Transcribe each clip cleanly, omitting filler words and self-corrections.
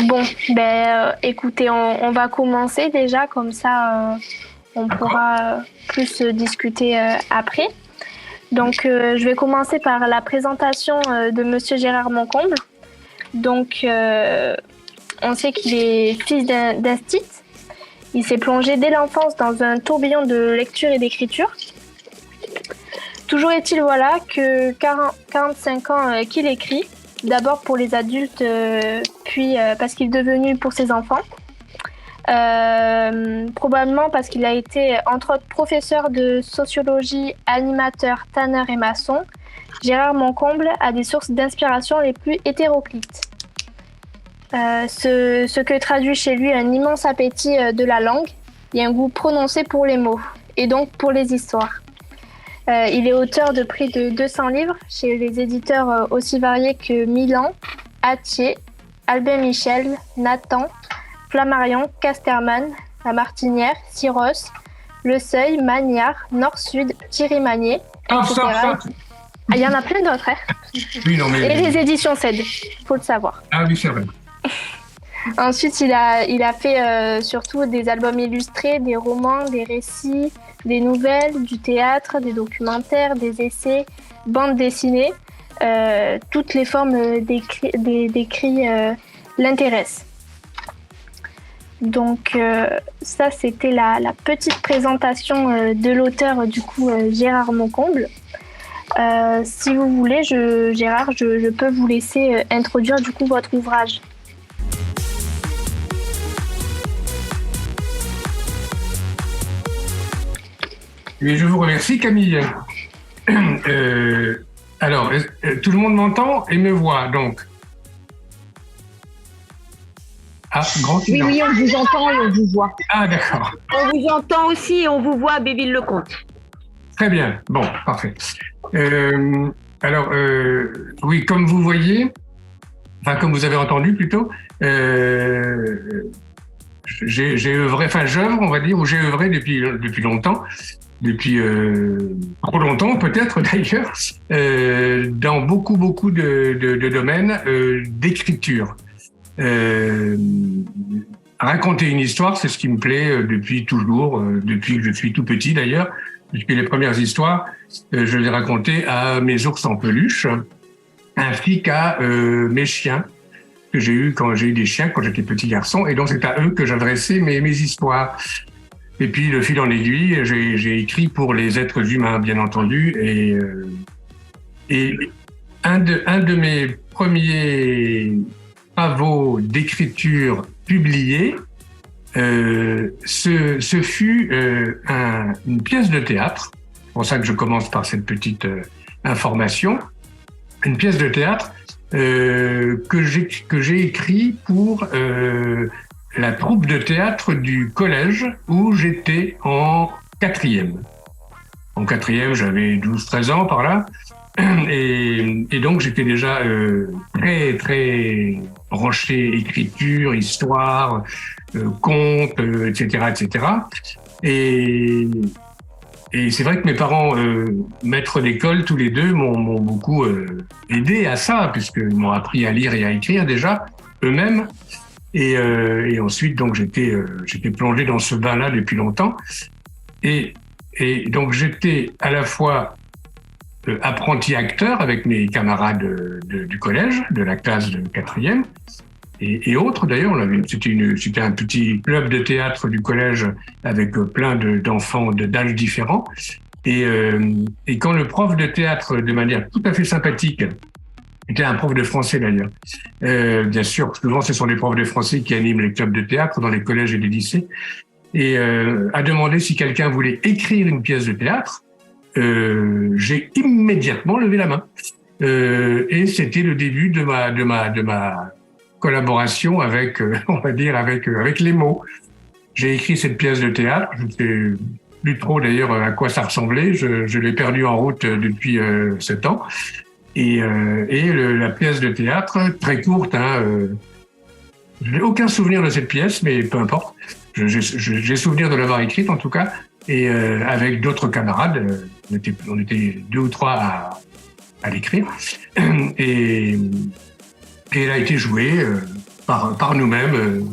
Bon, écoutez, on va commencer déjà, comme ça on pourra plus discuter après. Donc, je vais commencer par la présentation de Monsieur Gérard Moncomble. Donc, on sait qu'il est fils d'Astit. Il s'est plongé dès l'enfance dans un tourbillon de lecture et d'écriture. Toujours est-il, voilà, que 45 ans qu'il écrit, d'abord pour les adultes, puis parce qu'il est devenu pour ses enfants. Probablement parce qu'il a été, entre autres, professeur de sociologie, animateur, tanneur et maçon. Gérard Moncomble a des sources d'inspiration les plus hétéroclites. Ce que traduit chez lui un immense appétit de la langue et un goût prononcé pour les mots, et donc pour les histoires. Il est auteur de près de 200 livres chez les éditeurs aussi variés que Milan, Hatier, Albin Michel, Nathan, Flammarion, Casterman, La Martinière, Syros, Le Seuil, Magnard, Nord-Sud, Thierry Magnier, etc. Il y en a plein d'autres, hein. Oui, non, mais... Et les éditions CED, il faut le savoir. Ah oui, c'est vrai. Ensuite, il a fait surtout des albums illustrés, des romans, des récits, des nouvelles, du théâtre, des documentaires, des essais, bandes dessinées. Toutes les formes d'écrits l'intéressent. Donc ça, c'était la petite présentation de l'auteur, du coup, Gérard Moncomble. Si vous voulez, Gérard, je peux vous laisser introduire du coup votre ouvrage. Et je vous remercie, Camille. Alors, tout le monde m'entend et me voit, donc. Ah, grand silence. Oui, on vous entend et on vous voit. Ah, d'accord. On vous entend aussi et on vous voit à Béville-le-Comte. Très bien. Bon, parfait. Alors, oui, comme vous voyez, enfin, comme vous avez entendu plutôt, j'ai œuvré, enfin, j'œuvre, on va dire, ou j'ai œuvré depuis longtemps. Depuis trop longtemps peut-être d'ailleurs, dans beaucoup de domaines d'écriture. Raconter une histoire, c'est ce qui me plaît depuis toujours, depuis que je suis tout petit d'ailleurs, puisque les premières histoires, je les racontais à mes ours en peluche, ainsi qu'à mes chiens que j'ai eu quand j'ai eu des chiens quand j'étais petit garçon, et donc c'est à eux que j'adressais mes histoires. Et puis, de fil en aiguille, j'ai écrit pour les êtres humains, bien entendu. Et un de mes premiers travaux d'écriture publiés, ce fut une pièce de théâtre. C'est pour ça que je commence par cette petite information. Une pièce de théâtre que j'ai écrit pour... la troupe de théâtre du collège où j'étais en quatrième. En quatrième, j'avais 12-13 ans par là. Et donc, j'étais déjà très, très branché écriture, histoire, contes, etc., etc. Et c'est vrai que mes parents, maîtres d'école, tous les deux, m'ont beaucoup aidé à ça, puisqu'ils m'ont appris à lire et à écrire déjà, eux-mêmes. Et ensuite, donc, j'étais plongé dans ce bain-là depuis longtemps. Et donc, j'étais à la fois apprenti acteur avec mes camarades du collège, de la classe de quatrième, et autres d'ailleurs. C'était un petit club de théâtre du collège avec plein d'enfants d'âges différents. Et quand le prof de théâtre, de manière tout à fait sympathique, était un prof de français d'ailleurs. Bien sûr, souvent ce sont les profs de français qui animent les clubs de théâtre dans les collèges et les lycées. Et a demandé si quelqu'un voulait écrire une pièce de théâtre. J'ai immédiatement levé la main. Et c'était le début de ma collaboration avec, on va dire, avec les mots. J'ai écrit cette pièce de théâtre. Je ne sais plus trop d'ailleurs à quoi ça ressemblait. Je l'ai perdu en route depuis 7 ans. Et la pièce de théâtre, très courte, Je n'ai aucun souvenir de cette pièce, mais peu importe. J'ai souvenir de l'avoir écrite en tout cas, et avec d'autres camarades, on était 2 ou 3 à l'écrire, et elle a été jouée par nous-mêmes.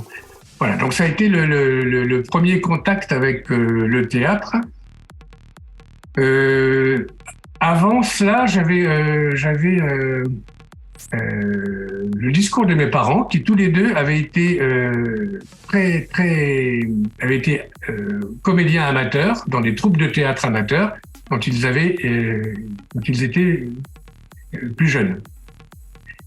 Voilà, donc ça a été le premier contact avec le théâtre. Avant cela, j'avais le discours de mes parents, qui tous les deux avaient été comédiens amateurs dans des troupes de théâtre amateurs quand ils étaient plus jeunes.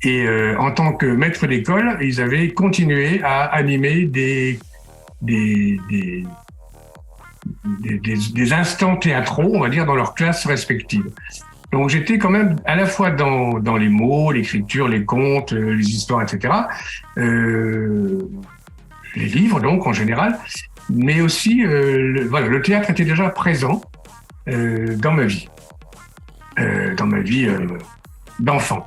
Et en tant que maître d'école, ils avaient continué à animer des instants théâtraux, on va dire, dans leurs classes respectives. Donc j'étais quand même à la fois dans les mots, l'écriture, les contes, les histoires, etc. Les livres, donc, en général. Mais aussi, le théâtre était déjà présent dans ma vie. D'enfant.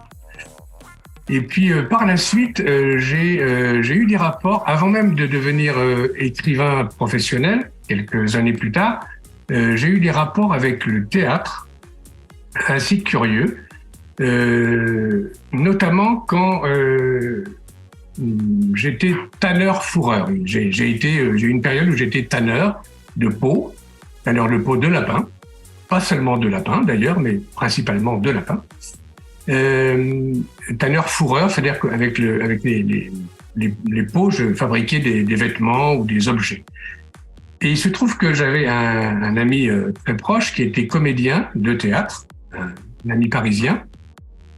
Et puis, par la suite, j'ai eu des rapports, avant même de devenir écrivain professionnel, quelques années plus tard, j'ai eu des rapports avec le théâtre, assez curieux, notamment quand j'étais tanneur-fourreur. J'ai eu une période où j'étais tanneur de peau de lapin, pas seulement de lapin d'ailleurs, mais principalement de lapin. Tanneur-fourreur, c'est-à-dire qu'avec les peaux, je fabriquais des vêtements ou des objets. Et il se trouve que j'avais un ami très proche qui était comédien de théâtre, un ami parisien.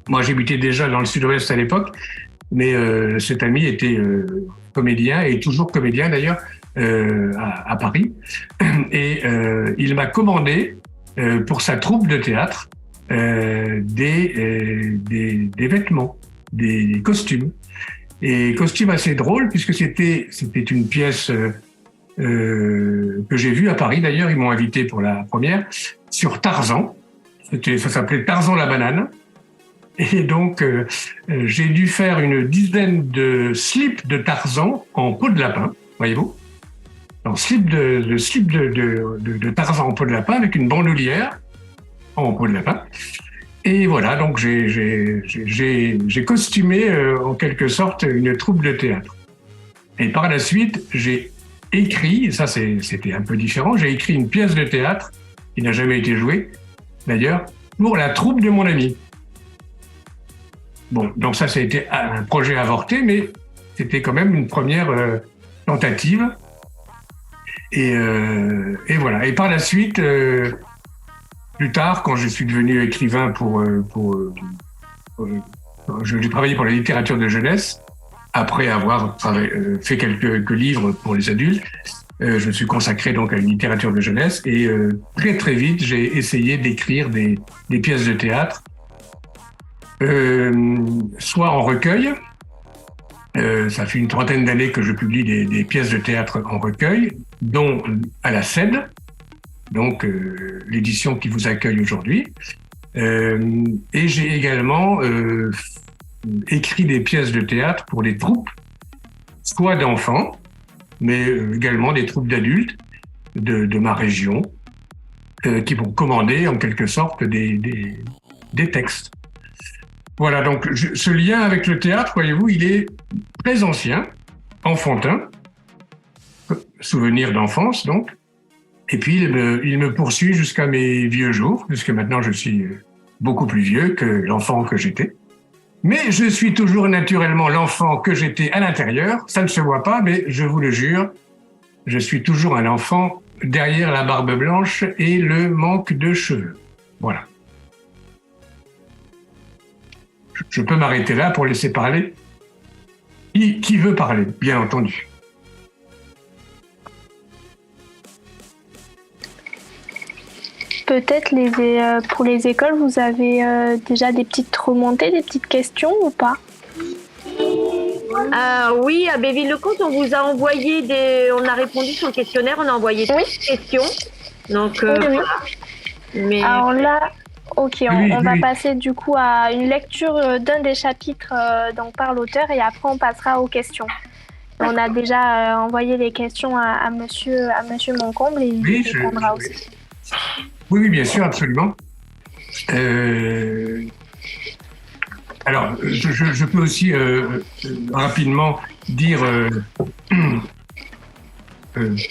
Moi, j'habitais déjà dans le sud-ouest à l'époque, mais cet ami était comédien, et toujours comédien d'ailleurs, à Paris. Et il m'a commandé, pour sa troupe de théâtre, des vêtements, des costumes. Et costumes assez drôles, puisque c'était une pièce que j'ai vue à Paris. D'ailleurs, ils m'ont invité pour la première, sur Tarzan. Ça s'appelait Tarzan la banane. Et donc, j'ai dû faire une dizaine de slips de Tarzan en peau de lapin, voyez-vous. Donc, le slip de Tarzan en peau de lapin avec une bandoulière en peau de lapin. Et voilà, donc j'ai costumé en quelque sorte une troupe de théâtre. Et par la suite, j'ai écrit, ça c'était un peu différent, j'ai écrit une pièce de théâtre qui n'a jamais été jouée, d'ailleurs, pour la troupe de mon ami. Bon, donc ça a été un projet avorté, mais c'était quand même une première tentative. Et voilà. Et par la suite, plus tard, quand je suis devenu écrivain j'ai travaillé pour la littérature de jeunesse, après avoir fait quelques livres pour les adultes. Je me suis consacré donc à une littérature de jeunesse, et très très vite, j'ai essayé d'écrire des pièces de théâtre, soit en recueil. Ça fait une trentaine d'années que je publie des pièces de théâtre en recueil, dont à la CED, donc l'édition qui vous accueille aujourd'hui. Et j'ai également écrit des pièces de théâtre pour des troupes, soit d'enfants, mais également des troupes d'adultes de ma région, qui vont commander en quelque sorte des textes. Voilà, donc ce lien avec le théâtre, voyez-vous, il est très ancien, enfantin, souvenir d'enfance donc, et puis il me poursuit jusqu'à mes vieux jours, puisque maintenant je suis beaucoup plus vieux que l'enfant que j'étais. Mais je suis toujours naturellement l'enfant que j'étais à l'intérieur, ça ne se voit pas, mais je vous le jure, je suis toujours un enfant derrière la barbe blanche et le manque de cheveux. Voilà. Je peux m'arrêter là pour laisser parler qui veut parler, bien entendu. Peut-être pour les écoles, vous avez déjà des petites remontées, des petites questions ou pas? Oui, à Béville-le-Comte, on vous a envoyé on a répondu sur le questionnaire, on a envoyé des questions. Donc, oui. voilà. Mais... Alors là, ok, on va oui. passer du coup à une lecture d'un des chapitres donc par l'auteur, et après on passera aux questions. On a déjà envoyé les questions à monsieur Moncomble et il répondra aussi. Oui, bien sûr, absolument. Alors, je peux aussi rapidement dire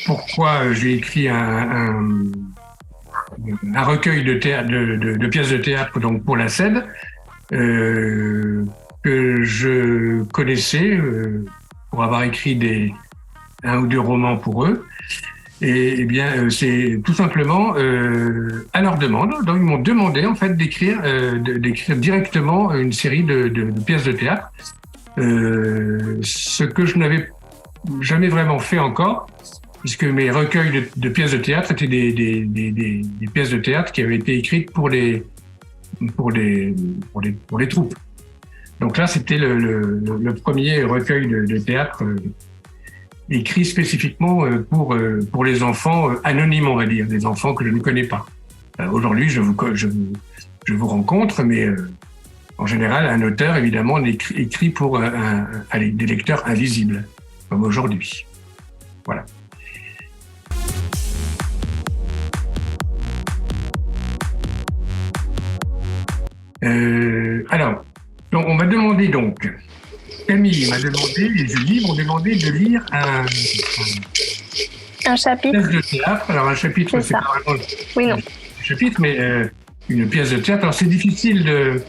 pourquoi j'ai écrit un recueil de pièces de théâtre donc pour la SED que je connaissais pour avoir écrit un ou deux romans pour eux. Et bien, c'est tout simplement à leur demande. Donc, ils m'ont demandé en fait d'écrire directement une série de pièces de théâtre, ce que je n'avais jamais vraiment fait encore, puisque mes recueils de pièces de théâtre étaient des pièces de théâtre qui avaient été écrites pour les troupes. Donc là, c'était le premier recueil de théâtre écrit spécifiquement pour les enfants anonymes, on va dire, des enfants que je ne connais pas. Aujourd'hui, je vous rencontre, mais en général, un auteur, évidemment, écrit pour des lecteurs invisibles, comme aujourd'hui. Voilà. Alors, donc, on m'a demandé donc, Camille m'a demandé, et Julie m'ont demandé de lire un chapitre. Pièce de théâtre. Alors, un chapitre, c'est pas vraiment un chapitre, mais une pièce de théâtre. Alors, c'est difficile de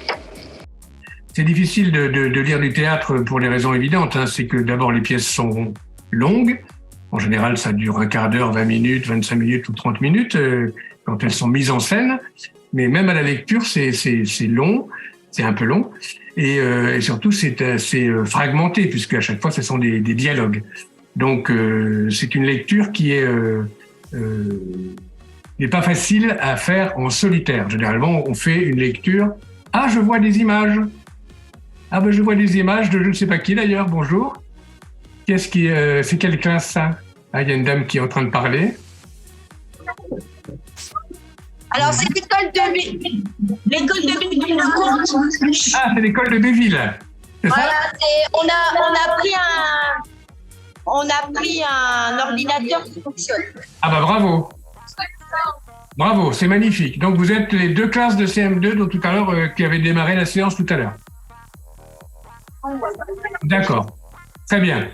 lire du théâtre pour les raisons évidentes. Hein. C'est que d'abord, les pièces sont longues. En général, ça dure un quart d'heure, 20 minutes, 25 minutes ou 30 minutes quand elles sont mises en scène. Mais même à la lecture, c'est long, c'est un peu long. Et surtout, c'est assez fragmenté, puisque à chaque fois, ce sont des dialogues. Donc, c'est une lecture qui n'est pas facile à faire en solitaire. Généralement, on fait une lecture. Ah, je vois des images. Ah, ben, je vois des images de je ne sais pas qui d'ailleurs. Bonjour. C'est quelle classe ça? Ah, il y a une dame qui est en train de parler. Alors, c'est l'école de Béville. Ah, c'est l'école de Béville. Voilà, on a pris un ordinateur qui fonctionne. Ah bah bravo. Bravo, c'est magnifique. Donc vous êtes les deux classes de CM2 dont tout à l'heure qui avaient démarré la séance tout à l'heure. D'accord. Très bien.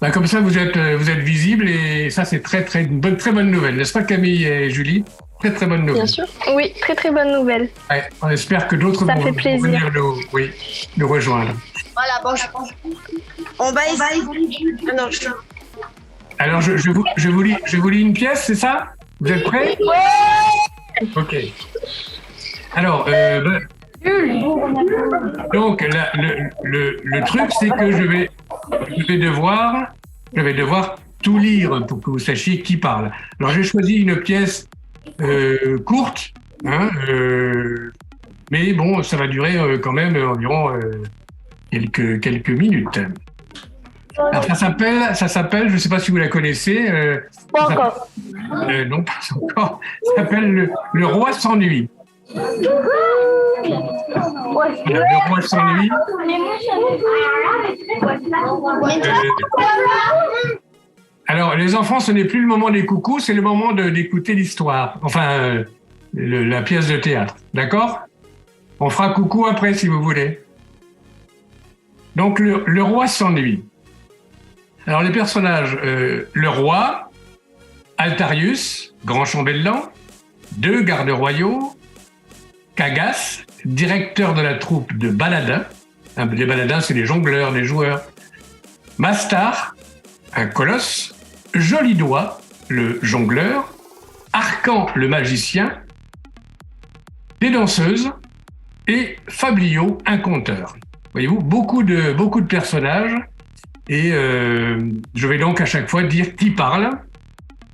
Bah, comme ça vous êtes visibles et ça c'est très bonne nouvelle, n'est-ce pas Camille et Julie? Très bonne nouvelle. Bien sûr. Oui, très bonne nouvelle. Ouais, on espère que d'autres vont venir nous rejoindre. Voilà, bon, on va essayer. Alors je vous lis une pièce, c'est ça? Vous êtes prêts? Ouais. Ok. Alors, donc le truc c'est que je vais devoir tout lire pour que vous sachiez qui parle. Alors j'ai choisi une pièce courte, hein, mais bon, ça va durer quand même environ quelques minutes. Alors ça s'appelle, je ne sais pas si vous la connaissez. Pas encore. Non, pas encore. Ça s'appelle Le Roi s'ennuie. Le Roi s'ennuie. Alors, les enfants, ce n'est plus le moment des coucous, c'est le moment d'écouter l'histoire. Enfin, la pièce de théâtre. D'accord? On fera coucou après, si vous voulez. Donc, le roi s'ennuie. Alors, les personnages, le roi, Altarius, grand chambellan, 2 gardes royaux, Cagas, directeur de la troupe de baladins. Les baladins, c'est les jongleurs, les joueurs. Mastar, un colosse. Jolidois, le jongleur. Arcan, le magicien. Des danseuses. Et Fablio, un conteur. Voyez-vous, beaucoup de personnages. Et je vais donc à chaque fois dire qui parle.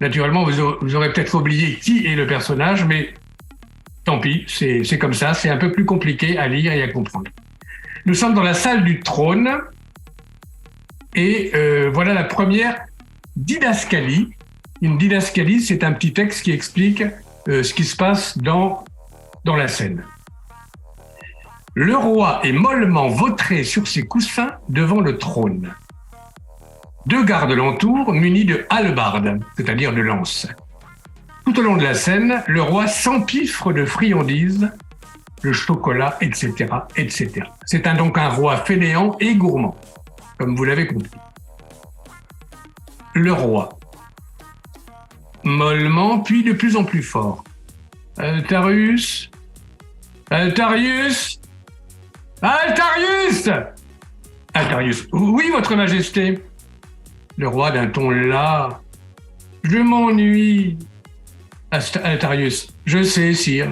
Naturellement, vous aurez peut-être oublié qui est le personnage, mais tant pis, c'est comme ça. C'est un peu plus compliqué à lire et à comprendre. Nous sommes dans la salle du trône. Et voilà la première didascalie. Une didascalie, c'est un petit texte qui explique ce qui se passe dans la scène. Le roi est mollement vautré sur ses coussins devant le trône. 2 gardes l'entourent munis de hallebardes, c'est-à-dire de lances. Tout au long de la scène, le roi s'empiffre de friandises, de chocolat, etc., etc. C'est donc un roi fainéant et gourmand, comme vous l'avez compris. Le roi, mollement, puis de plus en plus fort. Altarius, Altarius, Altarius, Altarius, oui, votre majesté. Le roi d'un ton las. Je m'ennuie. Altarius, je sais, sire.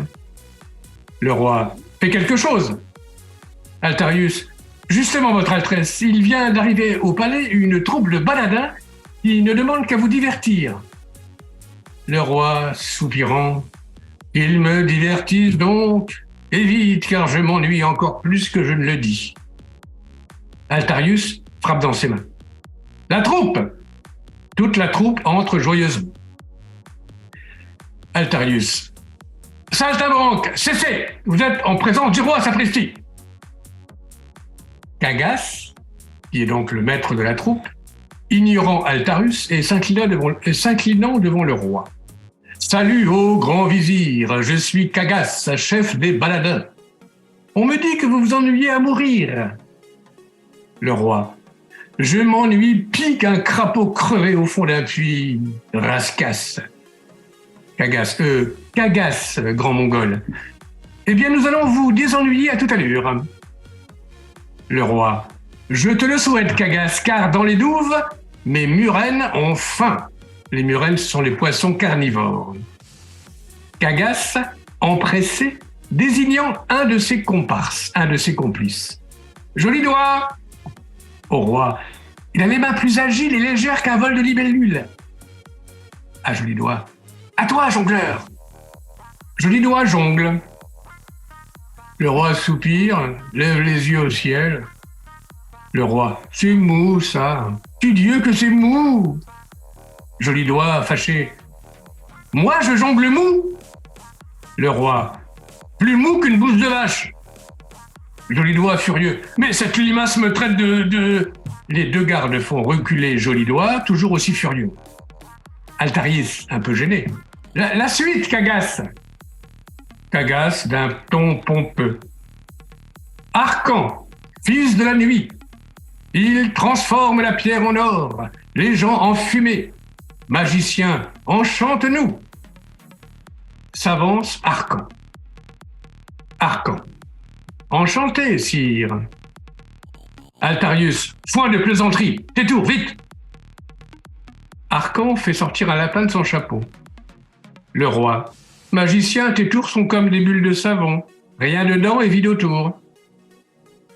Le roi, fais quelque chose. Altarius, justement, votre Altesse, il vient d'arriver au palais une troupe de baladins qui ne demande qu'à vous divertir. Le roi, soupirant, ils me divertissent donc, et vite, car je m'ennuie encore plus que je ne le dis. Altarius frappe dans ses mains. La troupe! Toute la troupe entre joyeusement. Altarius. Saltimbanque, cessez! Vous êtes en présence du roi, sapristi! Cagas, qui est donc le maître de la troupe, ignorant Altarius et s'inclinant devant le roi. Salut, ô grand vizir, je suis Cagas, chef des baladins. On me dit que vous vous ennuyez à mourir. Le roi. Je m'ennuie pis qu'un crapaud crevé au fond d'un puits. Rascasse. Cagas, grand mongol. Eh bien, nous allons vous désennuyer à toute allure. Le roi. Je te le souhaite, Cagas, car dans les douves, mes murènes ont faim. Les murènes sont les poissons carnivores. Cagas, empressé, désignant un de ses comparses, un de ses complices. Joli doigt. Au roi. Il a les mains plus agiles et légères qu'un vol de libellule. À Joli doigt. À toi, jongleur. Joli doigt jongle. Le roi soupire, lève les yeux au ciel. Le roi. C'est mou, ça. Tu Dieu que c'est mou. Joli doigt fâché. Moi, je jongle mou. Le roi. Plus mou qu'une bouse de vache. Joli doigt furieux. Mais cette limace me traite de... Les 2 gardes font reculer Joli doigt, toujours aussi furieux. Altarius, un peu gêné. La suite, Cagas. Cagas d'un ton pompeux. Arcan, fils de la nuit. Il transforme la pierre en or, les gens en fumée. Magicien, enchante-nous. S'avance Arcan. Arcan. Enchanté, sire. Altarius, foin de plaisanterie. Tes tours, vite. Arcan fait sortir un lapin de son chapeau. Le roi. Magicien, tes tours sont comme des bulles de savon. Rien dedans et vide autour.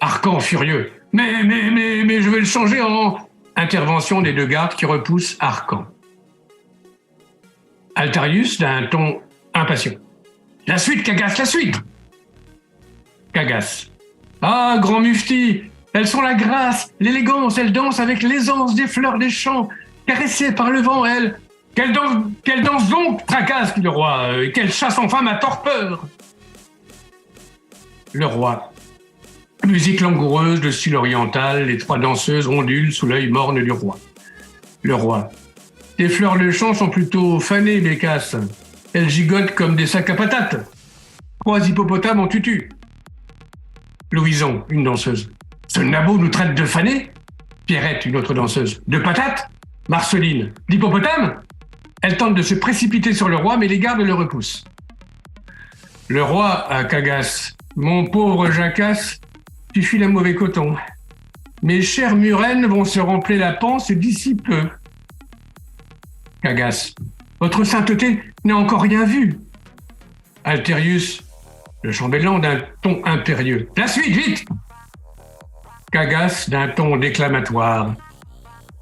Arcan furieux. Mais je vais le changer en... Intervention des 2 gardes qui repoussent Arcan. Altarius d'un ton impatient. La suite, Cagas, la suite. Cagas. Ah, grand mufti, elles sont la grâce, l'élégance, elles dansent avec l'aisance des fleurs des champs, caressées par le vent, elles. Qu'elles dansent donc, tracasse, dit le roi, qu'elles chassent enfin ma torpeur. Le roi. Musique langoureuse de style oriental, les 3 danseuses ondulent sous l'œil morne du roi. Le roi. Tes fleurs de champ sont plutôt fanées, Bécasse. Elles gigotent comme des sacs à patates. 3 hippopotames en tutu. Louison, une danseuse. Ce nabot nous traite de fanés. Pierrette, une autre danseuse. De patates. Marceline, d'hippopotame. Elle tente de se précipiter sur le roi, mais les gardes le repoussent. Le roi à Cagas. Mon pauvre Jacasse, tu files un mauvais coton. Mes chères murènes vont se remplir la panse d'ici peu. Cagas. Votre sainteté n'a encore rien vu. Altarius, le chambellan d'un ton impérieux. La suite, vite. Cagas d'un ton déclamatoire.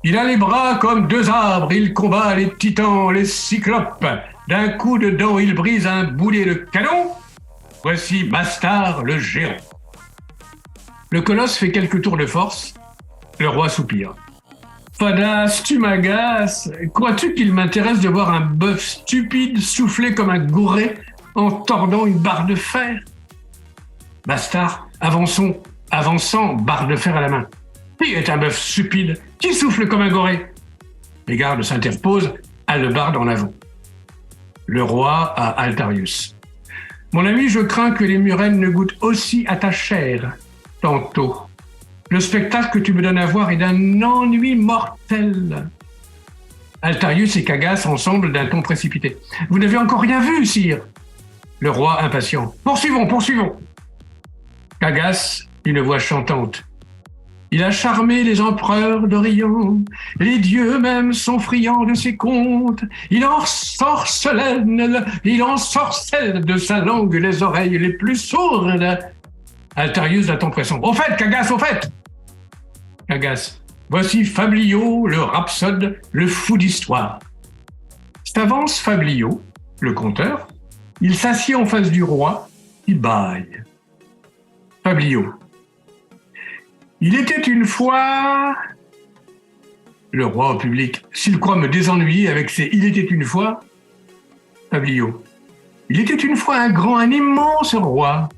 Il a les bras comme 2 arbres, il combat les titans, les cyclopes. D'un coup de dent, il brise un boulet de canon. Voici Mastar le géant. Le colosse fait quelques tours de force. Le roi soupire. Fadas, tu m'agaces. Crois-tu qu'il m'intéresse de voir un bœuf stupide souffler comme un gouré en tordant une barre de fer? Mastar, avançant, barre de fer à la main. Qui est un bœuf stupide Qui souffle comme un goré? Les gardes s'interposent, hallebarde en avant. Le roi à Altarius. Mon ami, je crains que les murènes ne goûtent aussi à ta chair, tantôt. Le spectacle que tu me donnes à voir est d'un ennui mortel. Altarius et Cagas ensemble d'un ton précipité. Vous n'avez encore rien vu, sire. Le roi impatient. Poursuivons, poursuivons. Cagas, une voix chantante. Il a charmé les empereurs d'Orient, les dieux même sont friands de ses contes. Il ensorcelle de sa langue les oreilles les plus sourdes. Altarius d'un ton pressant. Au fait, Cagas, au fait. Cagas. Voici Fablio, le rhapsode, le fou d'histoire. S'avance Fablio, le conteur. Il s'assied en face du roi, il bâille. Fablio. Il était une fois... Le roi au public. S'il croit me désennuyer avec ses « il était une fois », Fablio. Il était une fois un immense roi.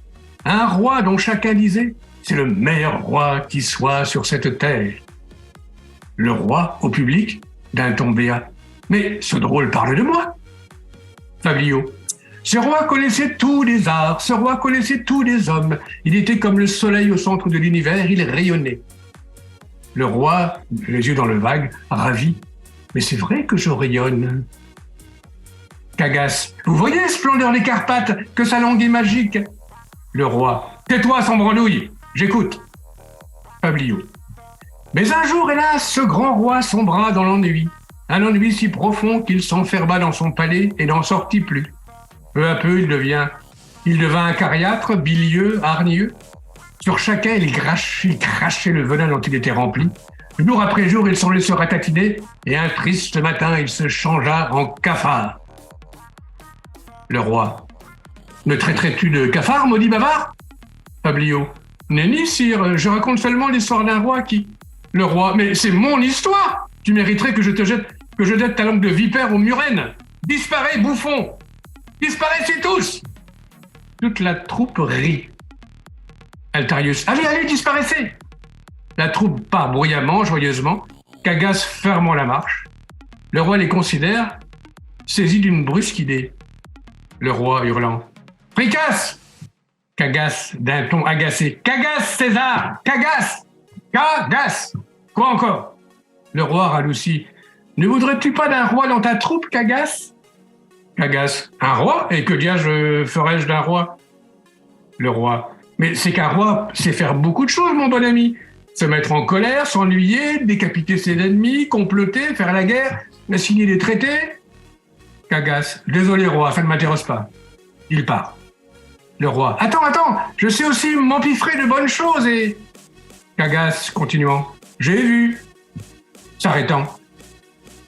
Un roi dont chacun disait « c'est le meilleur roi qui soit sur cette terre ». Le roi au public, d'un ton béat. Mais ce drôle parle de moi. Fablio. Ce roi connaissait tous les arts, ce roi connaissait tous les hommes. Il était comme le soleil au centre de l'univers, il rayonnait. Le roi, les yeux dans le vague, ravi. Mais c'est vrai que je rayonne. Cagas. Vous voyez, splendeur des Carpates, que sa langue est magique. Le roi. Tais-toi, sans branlouille, j'écoute. Fablio. Mais un jour, hélas, ce grand roi sombra dans l'ennui. Un ennui si profond qu'il s'enferma dans son palais et n'en sortit plus. Peu à peu, il devint acariâtre, bilieux, hargneux. Sur chacun, il crachait le venin dont il était rempli. Jour après jour, il s'en laissait ratatiner, et un triste matin, il se changea en cafard. Le roi. Me traiterais-tu de cafard, maudit bavard? Fablio. Nenni, sire, je raconte seulement l'histoire d'un roi qui... Le roi. Mais c'est mon histoire! Tu mériterais que je jette ta langue de vipère aux murènes. Disparais, bouffon! Disparaissez tous! Toute la troupe rit. Altarius. Allez, allez, disparaissez! La troupe part bruyamment, joyeusement, Cagas fermant la marche. Le roi les considère, saisi d'une brusque idée. Le roi hurlant. Fricasse! Cagas d'un ton agacé. Cagas, César! Cagas! Cagas! Quoi encore? Le roi radouci. Ne voudrais-tu pas d'un roi dans ta troupe, Cagas? Cagas. Un roi? Et que diable ferais-je d'un roi? Le roi. Mais c'est qu'un roi sait faire beaucoup de choses, mon bon ami. Se mettre en colère, s'ennuyer, décapiter ses ennemis, comploter, faire la guerre, signer des traités. Cagas. Désolé, roi, ça ne m'intéresse pas. Il part. Le roi. Attends, je sais aussi m'empiffrer de bonnes choses et... Cagas, continuant. J'ai vu. S'arrêtant.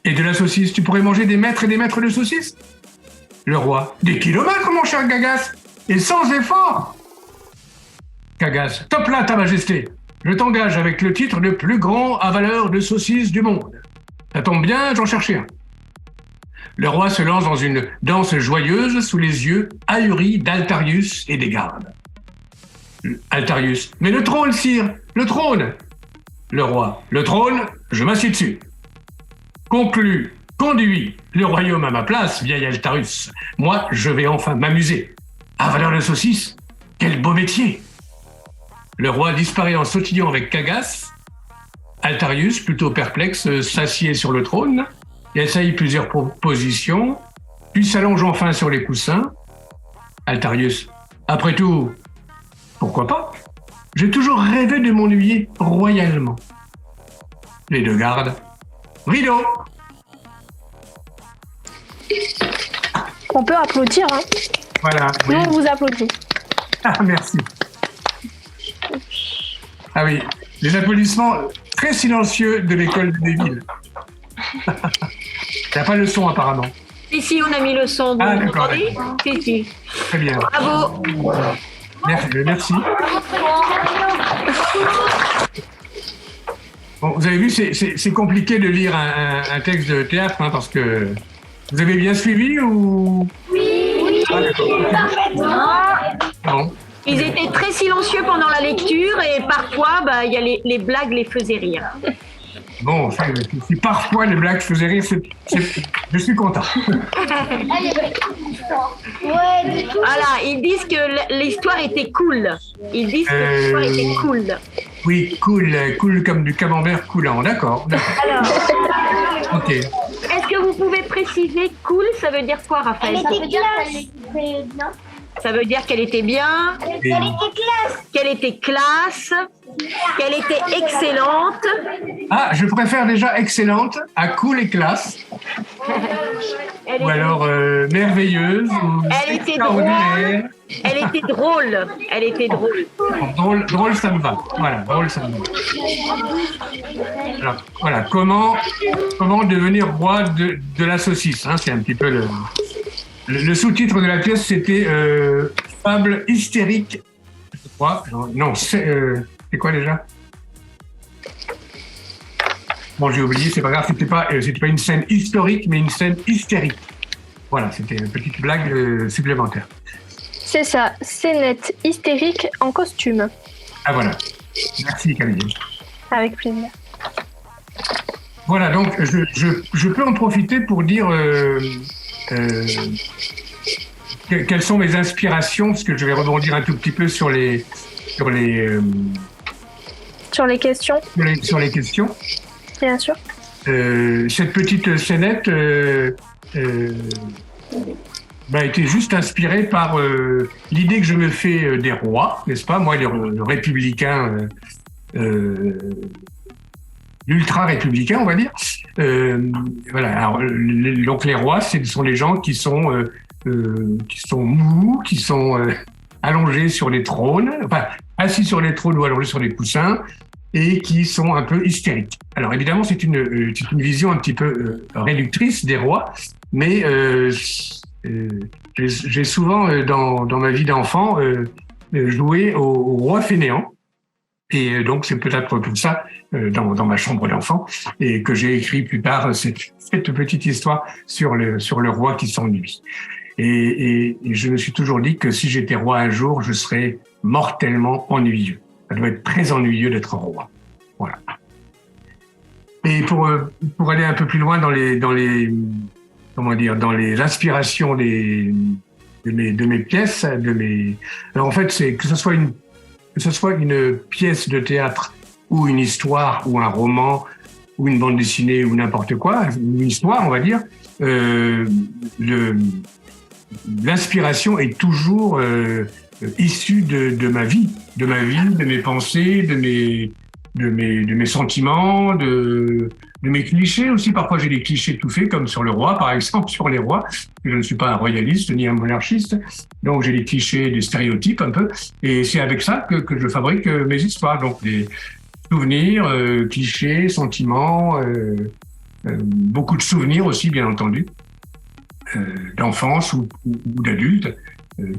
Et de la saucisse, tu pourrais manger des mètres et des mètres de saucisse? Le roi. Des kilomètres, mon cher Cagas, et sans effort. Cagas. Top là, ta majesté. Je t'engage avec le titre de plus grand avaleur de saucisses du monde. Ça tombe bien, j'en cherchais un. Le roi se lance dans une danse joyeuse sous les yeux ahuris d'Altarius et des gardes. Altarius. Mais le trône, sire, le trône. Le roi. Le trône, je m'assieds dessus. Conclu, conduis le royaume à ma place, vieil Altarius. Moi, je vais enfin m'amuser. Avaleur de saucisses, quel beau métier. Le roi disparaît en sautillant avec Cagas. Altarius, plutôt perplexe, s'assied sur le trône, essaye plusieurs positions, puis s'allonge enfin sur les coussins. Altarius. Après tout, pourquoi pas? J'ai toujours rêvé de m'ennuyer royalement. Les deux gardes. Rideau. On peut applaudir, hein? Voilà. Oui. Nous, on vous applaudit. Ah, merci. Ah oui, les applaudissements très silencieux de l'école de Deville. Il n'y a pas le son apparemment. Si, on a mis le son. Ah, d'accord. Si. Très bien. Bravo. Merci. Bon, vous avez vu, c'est compliqué de lire un texte de théâtre, hein, parce que... Vous avez bien suivi ou... Oui. Ah, d'accord. Bon. Ils étaient très silencieux pendant la lecture et parfois, il y a les blagues les faisaient rire. Bon, si parfois les blagues faisaient rire, je suis content. Voilà, ils disent que l'histoire était cool. Ils disent que l'histoire était cool. Oui, cool comme du camembert coulant, d'accord. Alors, Ok. est-ce que vous pouvez préciser cool, ça veut dire quoi, Raphaël? Ça veut dire qu'elle était bien. Ça veut dire qu'elle était bien, Et- qu'elle était classe, qu'elle était excellente. Ah, je préfère déjà excellente à cool et classe, Elle ou était, alors merveilleuse, ou Elle était extraordinaire. elle était drôle. Elle était drôle. Drôle, ça me va. Voilà, drôle, ça me va. Alors, voilà, comment devenir roi de la saucisse, hein, c'est un petit peu le sous-titre de la pièce, c'était fable hystérique, je crois. Non, c'est quoi déjà? Bon, j'ai oublié, c'est pas grave, c'était pas une scène historique, mais une scène hystérique. Voilà, c'était une petite blague supplémentaire. C'est ça, scénette hystérique en costume. Ah voilà. Merci Camille. Avec plaisir. Voilà, donc je peux en profiter pour dire quelles sont mes inspirations, parce que je vais rebondir un tout petit peu sur les Sur les questions, questions. bien sûr. Cette petite scénette était juste inspirée par l'idée que je me fais des rois, n'est-ce pas? Moi, le républicain, l'ultra-républicain, on va dire. Voilà. Alors, donc les rois, ce sont les gens qui sont mous, qui sont allongés sur les trônes, enfin assis sur les trônes ou allongés sur les coussins, et qui sont un peu hystériques. Alors évidemment, c'est une vision un petit peu réductrice des rois, mais j'ai souvent dans ma vie d'enfant joué au roi fainéant. Et donc, c'est peut-être pour ça, dans ma chambre d'enfant, et que j'ai écrit plus tard cette petite histoire sur le roi qui s'ennuie. Et je me suis toujours dit que si j'étais roi un jour, je serais mortellement ennuyeux. Ça doit être très ennuyeux d'être roi. Voilà. Et pour aller un peu plus loin dans les inspirations de mes pièces, alors en fait, c'est que ce soit une pièce de théâtre ou une histoire ou un roman ou une bande dessinée ou n'importe quoi, une histoire, on va dire, l'inspiration est toujours issue de ma vie, de mes pensées, de mes sentiments, de mes clichés aussi. Parfois, j'ai des clichés tout faits, comme sur le roi, par exemple, sur les rois. Je ne suis pas un royaliste ni un monarchiste, donc j'ai des clichés, des stéréotypes un peu. Et c'est avec ça que je fabrique mes histoires. Donc des souvenirs, clichés, sentiments, beaucoup de souvenirs aussi, bien entendu, d'enfance ou d'adultes,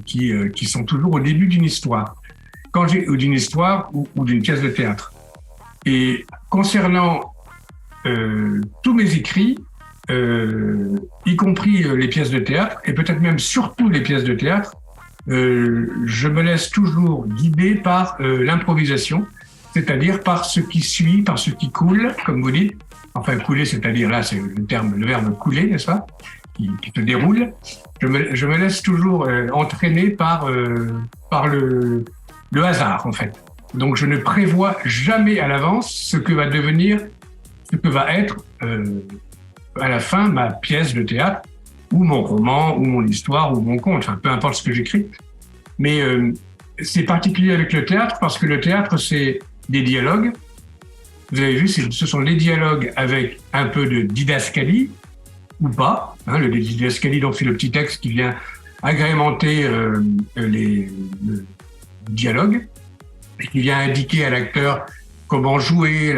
qui sont toujours au début d'une histoire. Ou d'une histoire ou d'une pièce de théâtre. Et concernant tous mes écrits, y compris les pièces de théâtre, et peut-être même surtout les pièces de théâtre, je me laisse toujours guider par l'improvisation, c'est-à-dire par ce qui suit, par ce qui coule, comme vous dites. Enfin, couler, c'est-à-dire là, c'est le verbe couler, n'est-ce pas, qui se déroule. Je me laisse toujours entraîner par le hasard, en fait. Donc, je ne prévois jamais à l'avance ce que va être à la fin ma pièce de théâtre, ou mon roman, ou mon histoire, ou mon conte, enfin, peu importe ce que j'écris. Mais c'est particulier avec le théâtre, parce que le théâtre, c'est des dialogues. Vous avez vu, ce sont les dialogues avec un peu de didascalie, ou pas. Hein, le didascalie, donc c'est le petit texte qui vient agrémenter le dialogue, et qui vient indiquer à l'acteur comment jouer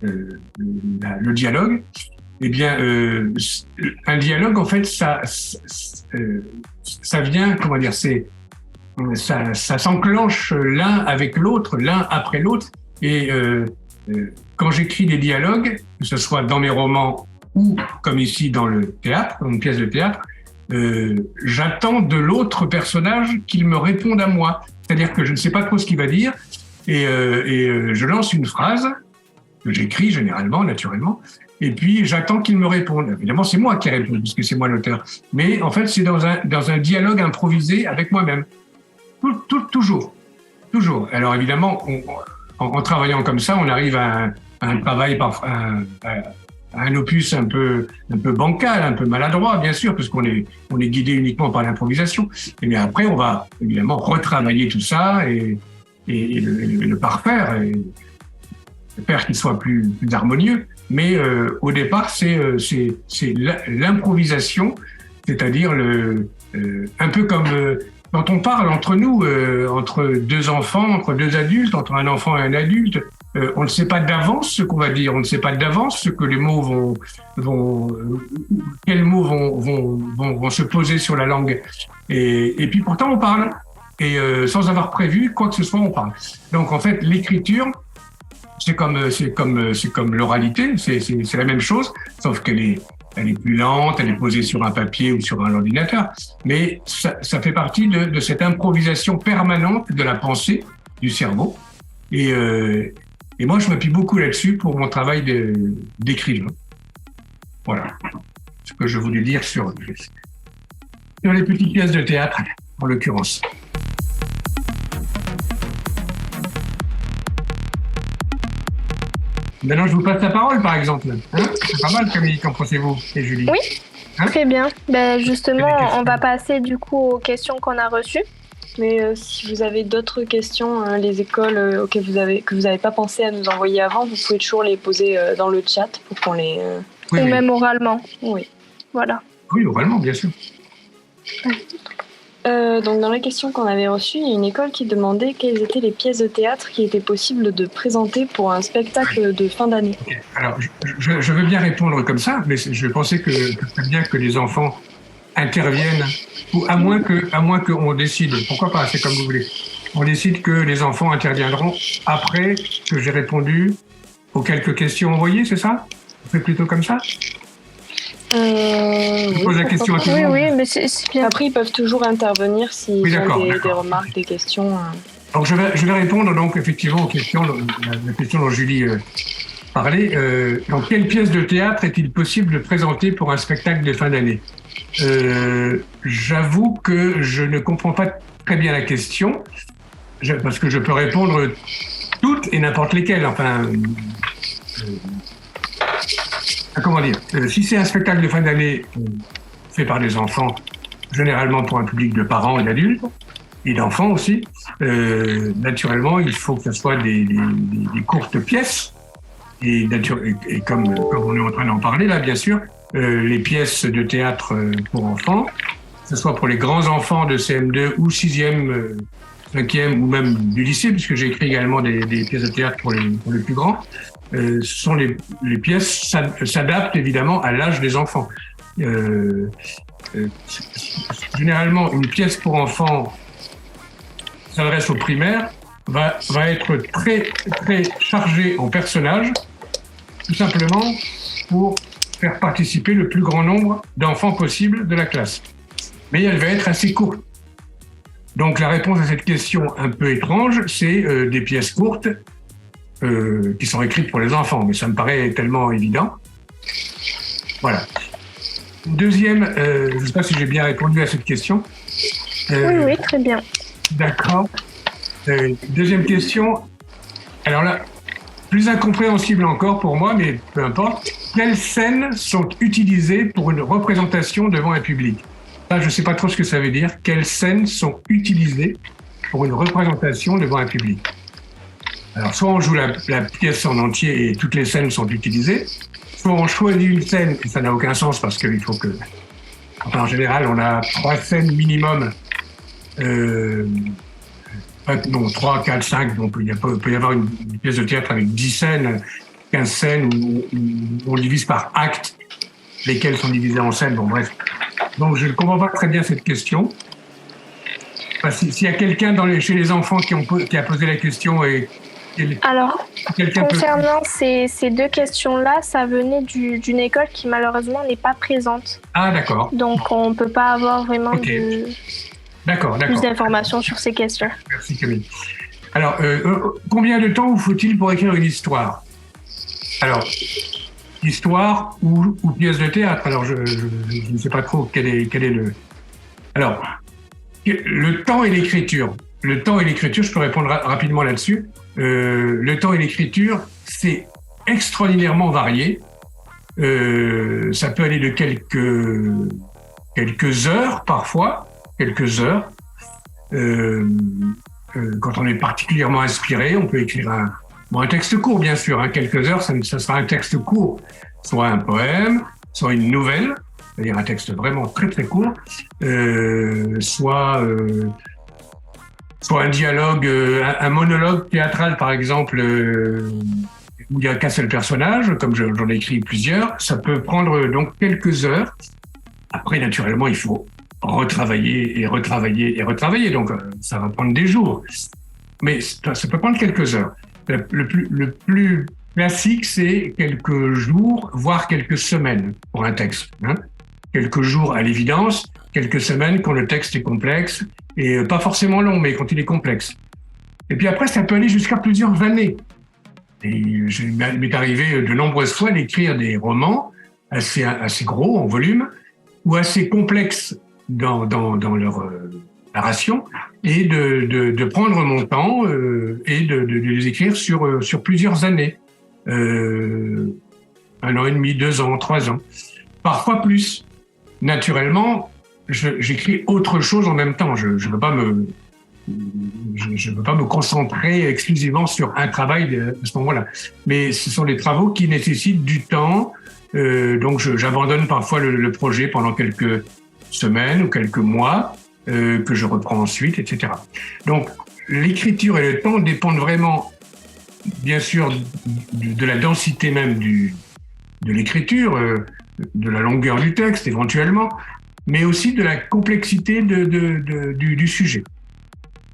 le dialogue. Eh bien, un dialogue, en fait, ça vient, comment dire, ça s'enclenche l'un avec l'autre, l'un après l'autre. Et quand j'écris des dialogues, que ce soit dans mes romans ou comme ici dans le théâtre, dans une pièce de théâtre, j'attends de l'autre personnage qu'il me réponde à moi. C'est-à-dire que je ne sais pas trop ce qu'il va dire et je lance une phrase que j'écris généralement, naturellement. Et puis, j'attends qu'il me réponde. Évidemment, c'est moi qui réponds, puisque c'est moi l'auteur. Mais en fait, c'est dans un dialogue improvisé avec moi-même. Toujours. Alors évidemment, en travaillant comme ça, on arrive à un travail, à un opus un peu bancal, un peu maladroit, bien sûr, parce qu'on est guidé uniquement par l'improvisation. Et bien après, on va évidemment retravailler tout ça et le parfaire, et faire qu'il soit plus harmonieux. Mais au départ, c'est l'improvisation, c'est-à-dire un peu comme quand on parle entre nous, entre deux enfants, entre deux adultes, entre un enfant et un adulte. On ne sait pas d'avance ce qu'on va dire, on ne sait pas d'avance ce que les mots quels mots vont se poser sur la langue. Et puis pourtant on parle, et sans avoir prévu quoi que ce soit, on parle. Donc en fait, l'écriture, c'est comme l'oralité, c'est la même chose, sauf qu'elle est plus lente, elle est posée sur un papier ou sur un ordinateur. Mais ça fait partie de cette improvisation permanente de la pensée, du cerveau. Et moi, je m'appuie beaucoup là-dessus pour mon travail d'écrivain. Voilà ce que je voulais dire sur les petites pièces de théâtre, en l'occurrence. Maintenant, je vous passe la parole, par exemple. C'est pas mal, Camille, qu'en pensez-vous, et Julie? Oui, très bien. Justement, on va passer du coup aux questions qu'on a reçues. Mais si vous avez d'autres questions, les écoles que vous n'avez pas pensé à nous envoyer avant, vous pouvez toujours les poser dans le chat pour qu'on les... Ou même oralement. Oui. Voilà. Oui, oralement, bien sûr. Donc dans les questions qu'on avait reçues, il y a une école qui demandait quelles étaient les pièces de théâtre qui étaient possibles de présenter pour un spectacle de fin d'année. Okay. Alors, je veux bien répondre comme ça, mais je pensais que c'est bien que les enfants interviennent, ou à moins qu'on décide, pourquoi pas, c'est comme vous voulez, on décide que les enfants interviendront après que j'ai répondu aux quelques questions envoyées, c'est ça? On fait plutôt comme ça? Je pose la question à tout le monde. Oui, mais c'est bien. Après, ils peuvent toujours intervenir s'ils ont des remarques, des questions. Donc, je vais répondre donc effectivement aux questions, la question dont Julie parlait. Donc, quelle pièce de théâtre est-il possible de présenter pour un spectacle de fin d'année? J'avoue que je ne comprends pas très bien la question, parce que je peux répondre toutes et n'importe lesquelles. Enfin, comment dire, si c'est un spectacle de fin d'année fait par des enfants, généralement pour un public de parents et d'adultes, et d'enfants aussi, naturellement, il faut que ce soit des courtes pièces, et comme on est en train d'en parler là, bien sûr, les pièces de théâtre pour enfants, que ce soit pour les grands enfants de CM2 ou 6e, 5e ou même du lycée, puisque j'ai écrit également des pièces de théâtre pour les plus grands. Les pièces s'adaptent évidemment à l'âge des enfants. Généralement, une pièce pour enfants s'adresse au primaire, va être très, très chargée en personnages, tout simplement pour faire participer le plus grand nombre d'enfants possible de la classe. Mais elle va être assez courte. Donc la réponse à cette question un peu étrange, c'est des pièces courtes qui sont écrites pour les enfants, mais ça me paraît tellement évident. Voilà. Deuxième, je ne sais pas si j'ai bien répondu à cette question. Oui, très bien. D'accord. Deuxième question. Alors là, plus incompréhensible encore pour moi, mais peu importe. Quelles scènes sont utilisées pour une représentation devant un public? Là, je ne sais pas trop ce que ça veut dire. Quelles scènes sont utilisées pour une représentation devant un public? Alors, soit on joue la pièce en entier et toutes les scènes sont utilisées, soit on choisit une scène, et ça n'a aucun sens parce qu'il faut que... Enfin, en général, on a 3 scènes minimum. 3, 4, 5, donc il peut y avoir une pièce de théâtre avec 10 scènes, 15 scènes, où on divise par acte, lesquelles sont divisées en scènes, bon bref. Donc je ne comprends pas très bien cette question. Enfin, s'il y a quelqu'un chez les enfants qui a posé la question et... Alors, concernant ces deux questions-là, ça venait d'une école qui malheureusement n'est pas présente. Ah d'accord. Donc on ne peut pas avoir vraiment plus d'informations sur ces questions. Merci Camille. Alors, combien de temps vous faut-il pour écrire une histoire? Alors, histoire ou pièce de théâtre. Alors, je ne sais pas trop quel est le... Alors, le temps et l'écriture. Le temps et l'écriture, je peux répondre rapidement là-dessus. Le temps et l'écriture, c'est extraordinairement varié. Ça peut aller de quelques heures parfois, quelques heures. Quand on est particulièrement inspiré, on peut écrire un texte court, bien sûr. Quelques heures, ça sera un texte court, soit un poème, soit une nouvelle, c'est-à-dire un texte vraiment très très court, soit un dialogue, un monologue théâtral, par exemple, où il n'y a qu'un seul personnage, comme j'en ai écrit plusieurs. Ça peut prendre donc quelques heures. Après, naturellement, il faut retravailler, donc ça va prendre des jours. Mais ça peut prendre quelques heures. Le plus classique, c'est quelques jours, voire quelques semaines pour un texte. Quelques jours à l'évidence, quelques semaines quand le texte est complexe, et pas forcément long, mais quand il est complexe. Et puis après, ça peut aller jusqu'à plusieurs années. Et il m'est arrivé de nombreuses fois d'écrire des romans assez gros en volume, ou assez complexes dans leur narration, et de prendre mon temps et de les écrire sur plusieurs années. 1 an et demi, 2 ans, 3 ans. Parfois plus. Naturellement, j'écris autre chose en même temps. Je ne veux pas me concentrer exclusivement sur un travail à ce moment-là. Mais ce sont des travaux qui nécessitent du temps. Donc j'abandonne parfois le projet pendant quelques semaines ou quelques mois, que je reprends ensuite, etc. Donc l'écriture et le temps dépendent vraiment, bien sûr, de la densité même de l'écriture, de la longueur du texte éventuellement, mais aussi de la complexité du sujet.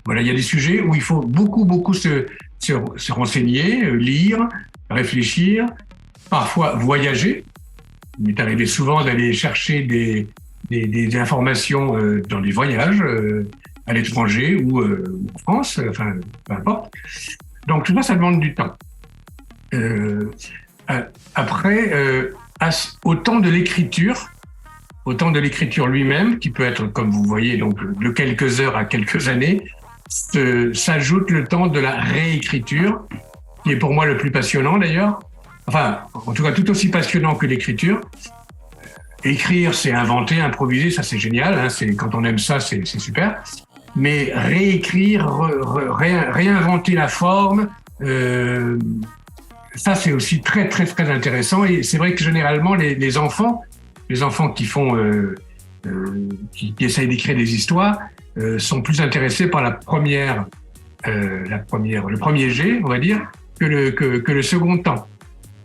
Voilà, il y a des sujets où il faut beaucoup se renseigner, lire, réfléchir, parfois voyager. Il m'est arrivé souvent d'aller chercher des informations dans des voyages à l'étranger ou en France, enfin, peu importe. Donc tout ça, ça demande du temps. Après, au temps de l'écriture lui-même, qui peut être, comme vous voyez, donc de quelques heures à quelques années, s'ajoute le temps de la réécriture, qui est pour moi le plus passionnant d'ailleurs. Enfin, en tout cas, tout aussi passionnant que l'écriture. Écrire, c'est inventer, improviser, ça c'est génial. Quand on aime ça, c'est super. Mais réécrire, réinventer la forme, ça c'est aussi très très très intéressant. Et c'est vrai que généralement les enfants qui font, qui essayent d'écrire des histoires, sont plus intéressés par le premier jet, on va dire, que le second temps.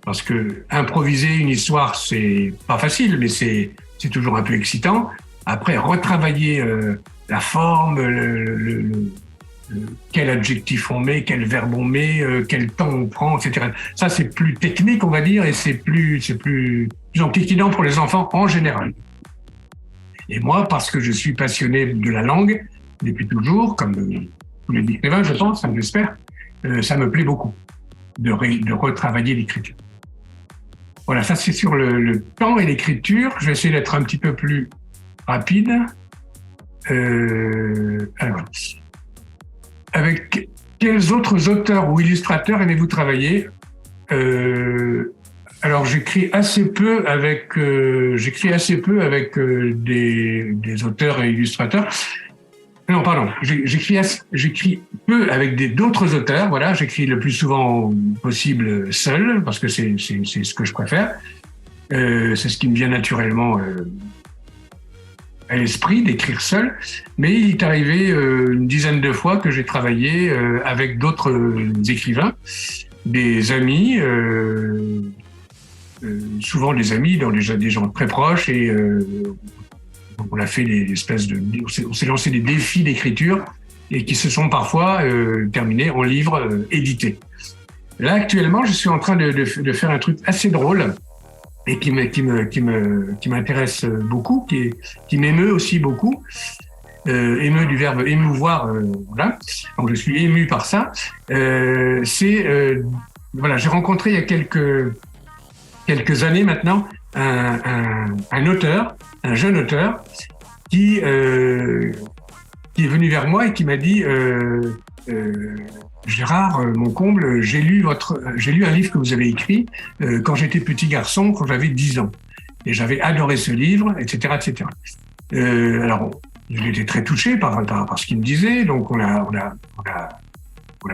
Parce que improviser une histoire, c'est pas facile, mais c'est toujours un peu excitant. Après, retravailler la forme, quel adjectif on met, quel verbe on met, quel temps on prend, etc. Ça, c'est plus technique, on va dire, et c'est plus enquiquinant pour les enfants en général. Et moi, parce que je suis passionné de la langue depuis toujours, comme tous les écrivains, je pense, j'espère, ça me plaît beaucoup de retravailler l'écriture. Voilà, ça c'est sur le temps et l'écriture. Je vais essayer d'être un petit peu plus rapide. Alors, avec quels autres auteurs ou illustrateurs aimez-vous travailler ? Alors, j'écris assez peu avec des auteurs et illustrateurs. Non, pardon. J'écris peu avec d'autres auteurs. Voilà, j'écris le plus souvent possible seul parce que c'est ce que je préfère. C'est ce qui me vient naturellement à l'esprit d'écrire seul. Mais il est arrivé une dizaine de fois que j'ai travaillé avec d'autres écrivains, des amis, souvent des amis, dans des gens très proches et on a fait on s'est lancé des défis d'écriture et qui se sont parfois terminés en livres édités. Là, actuellement, je suis en train de faire un truc assez drôle et qui m'intéresse beaucoup, qui m'émeut aussi beaucoup. Émeut du verbe émouvoir, voilà. Donc je suis ému par ça. Voilà, j'ai rencontré il y a quelques années maintenant, un auteur, un jeune auteur, qui est venu vers moi et qui m'a dit Gérard, mon comble, j'ai lu un livre que vous avez écrit quand j'étais petit garçon, quand j'avais 10 ans. Et j'avais adoré ce livre, etc., etc. Alors, j'étais très touché par ce qu'il me disait, donc on a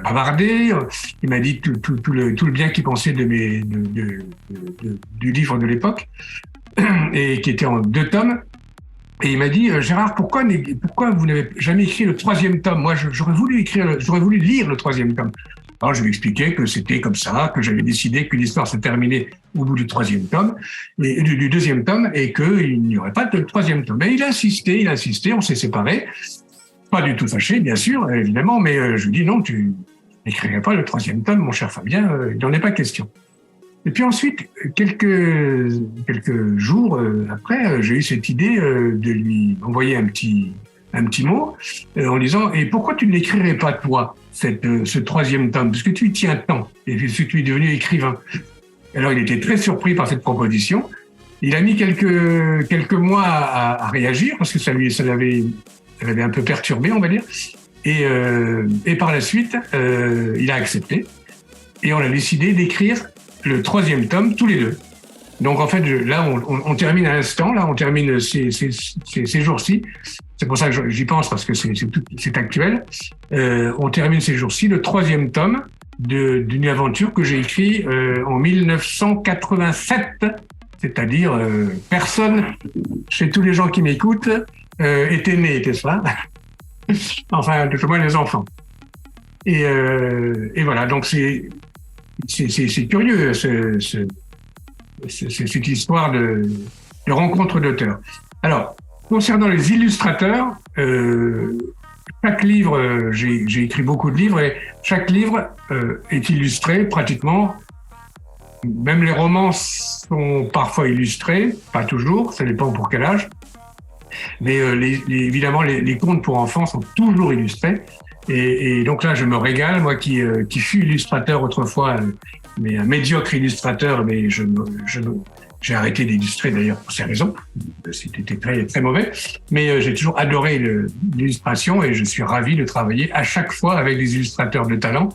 bavardé. Il m'a dit tout le bien qu'il pensait du livre de l'époque, et qui était en 2 tomes. Et il m'a dit Gérard, pourquoi vous n'avez jamais écrit le 3e tome? Moi, j'aurais voulu lire le 3e tome. Alors, je lui expliquais que c'était comme ça, que j'avais décidé que l'histoire se terminait au bout du 3e tome, du 2e tome, et qu'il n'y aurait pas de 3e tome. Mais il a insisté, on s'est séparés. Pas du tout fâché, bien sûr, évidemment, mais je lui dis non, tu n'écrirais pas le 3e tome, mon cher Fabien, il n'en est pas question. Et puis ensuite, quelques jours après, j'ai eu cette idée de lui envoyer un petit mot en disant « Et pourquoi tu ne l'écrirais pas, toi, ce 3e tome, parce que tu y tiens tant, et parce que tu es devenu écrivain ?» Alors, il était très surpris par cette proposition. Il a mis quelques mois à réagir, parce que ça l'avait un peu perturbé, on va dire. Et par la suite, il a accepté. Et on a décidé d'écrire le 3e tome, tous les deux. Donc, en fait, là, on termine à l'instant, là, on termine ces jours-ci. C'est pour ça que j'y pense, parce que c'est actuel. On termine ces jours-ci le 3e tome d'une aventure que j'ai écrite en 1987. C'est-à-dire, personne, chez tous les gens qui m'écoutent, était né, n'est-ce pas? Enfin, tout au moins les enfants. Et voilà, donc c'est curieux, cette histoire de rencontre d'auteurs. Alors, concernant les illustrateurs, chaque livre, j'ai écrit beaucoup de livres, et chaque livre est illustré pratiquement. Même les romans sont parfois illustrés, pas toujours, ça dépend pour quel âge. Mais évidemment, les contes pour enfants sont toujours illustrés. Et donc là, je me régale, moi qui fus illustrateur autrefois, mais un médiocre illustrateur, mais j'ai arrêté d'illustrer d'ailleurs pour ces raisons. C'était très, très mauvais. Mais j'ai toujours adoré l'illustration et je suis ravi de travailler à chaque fois avec des illustrateurs de talent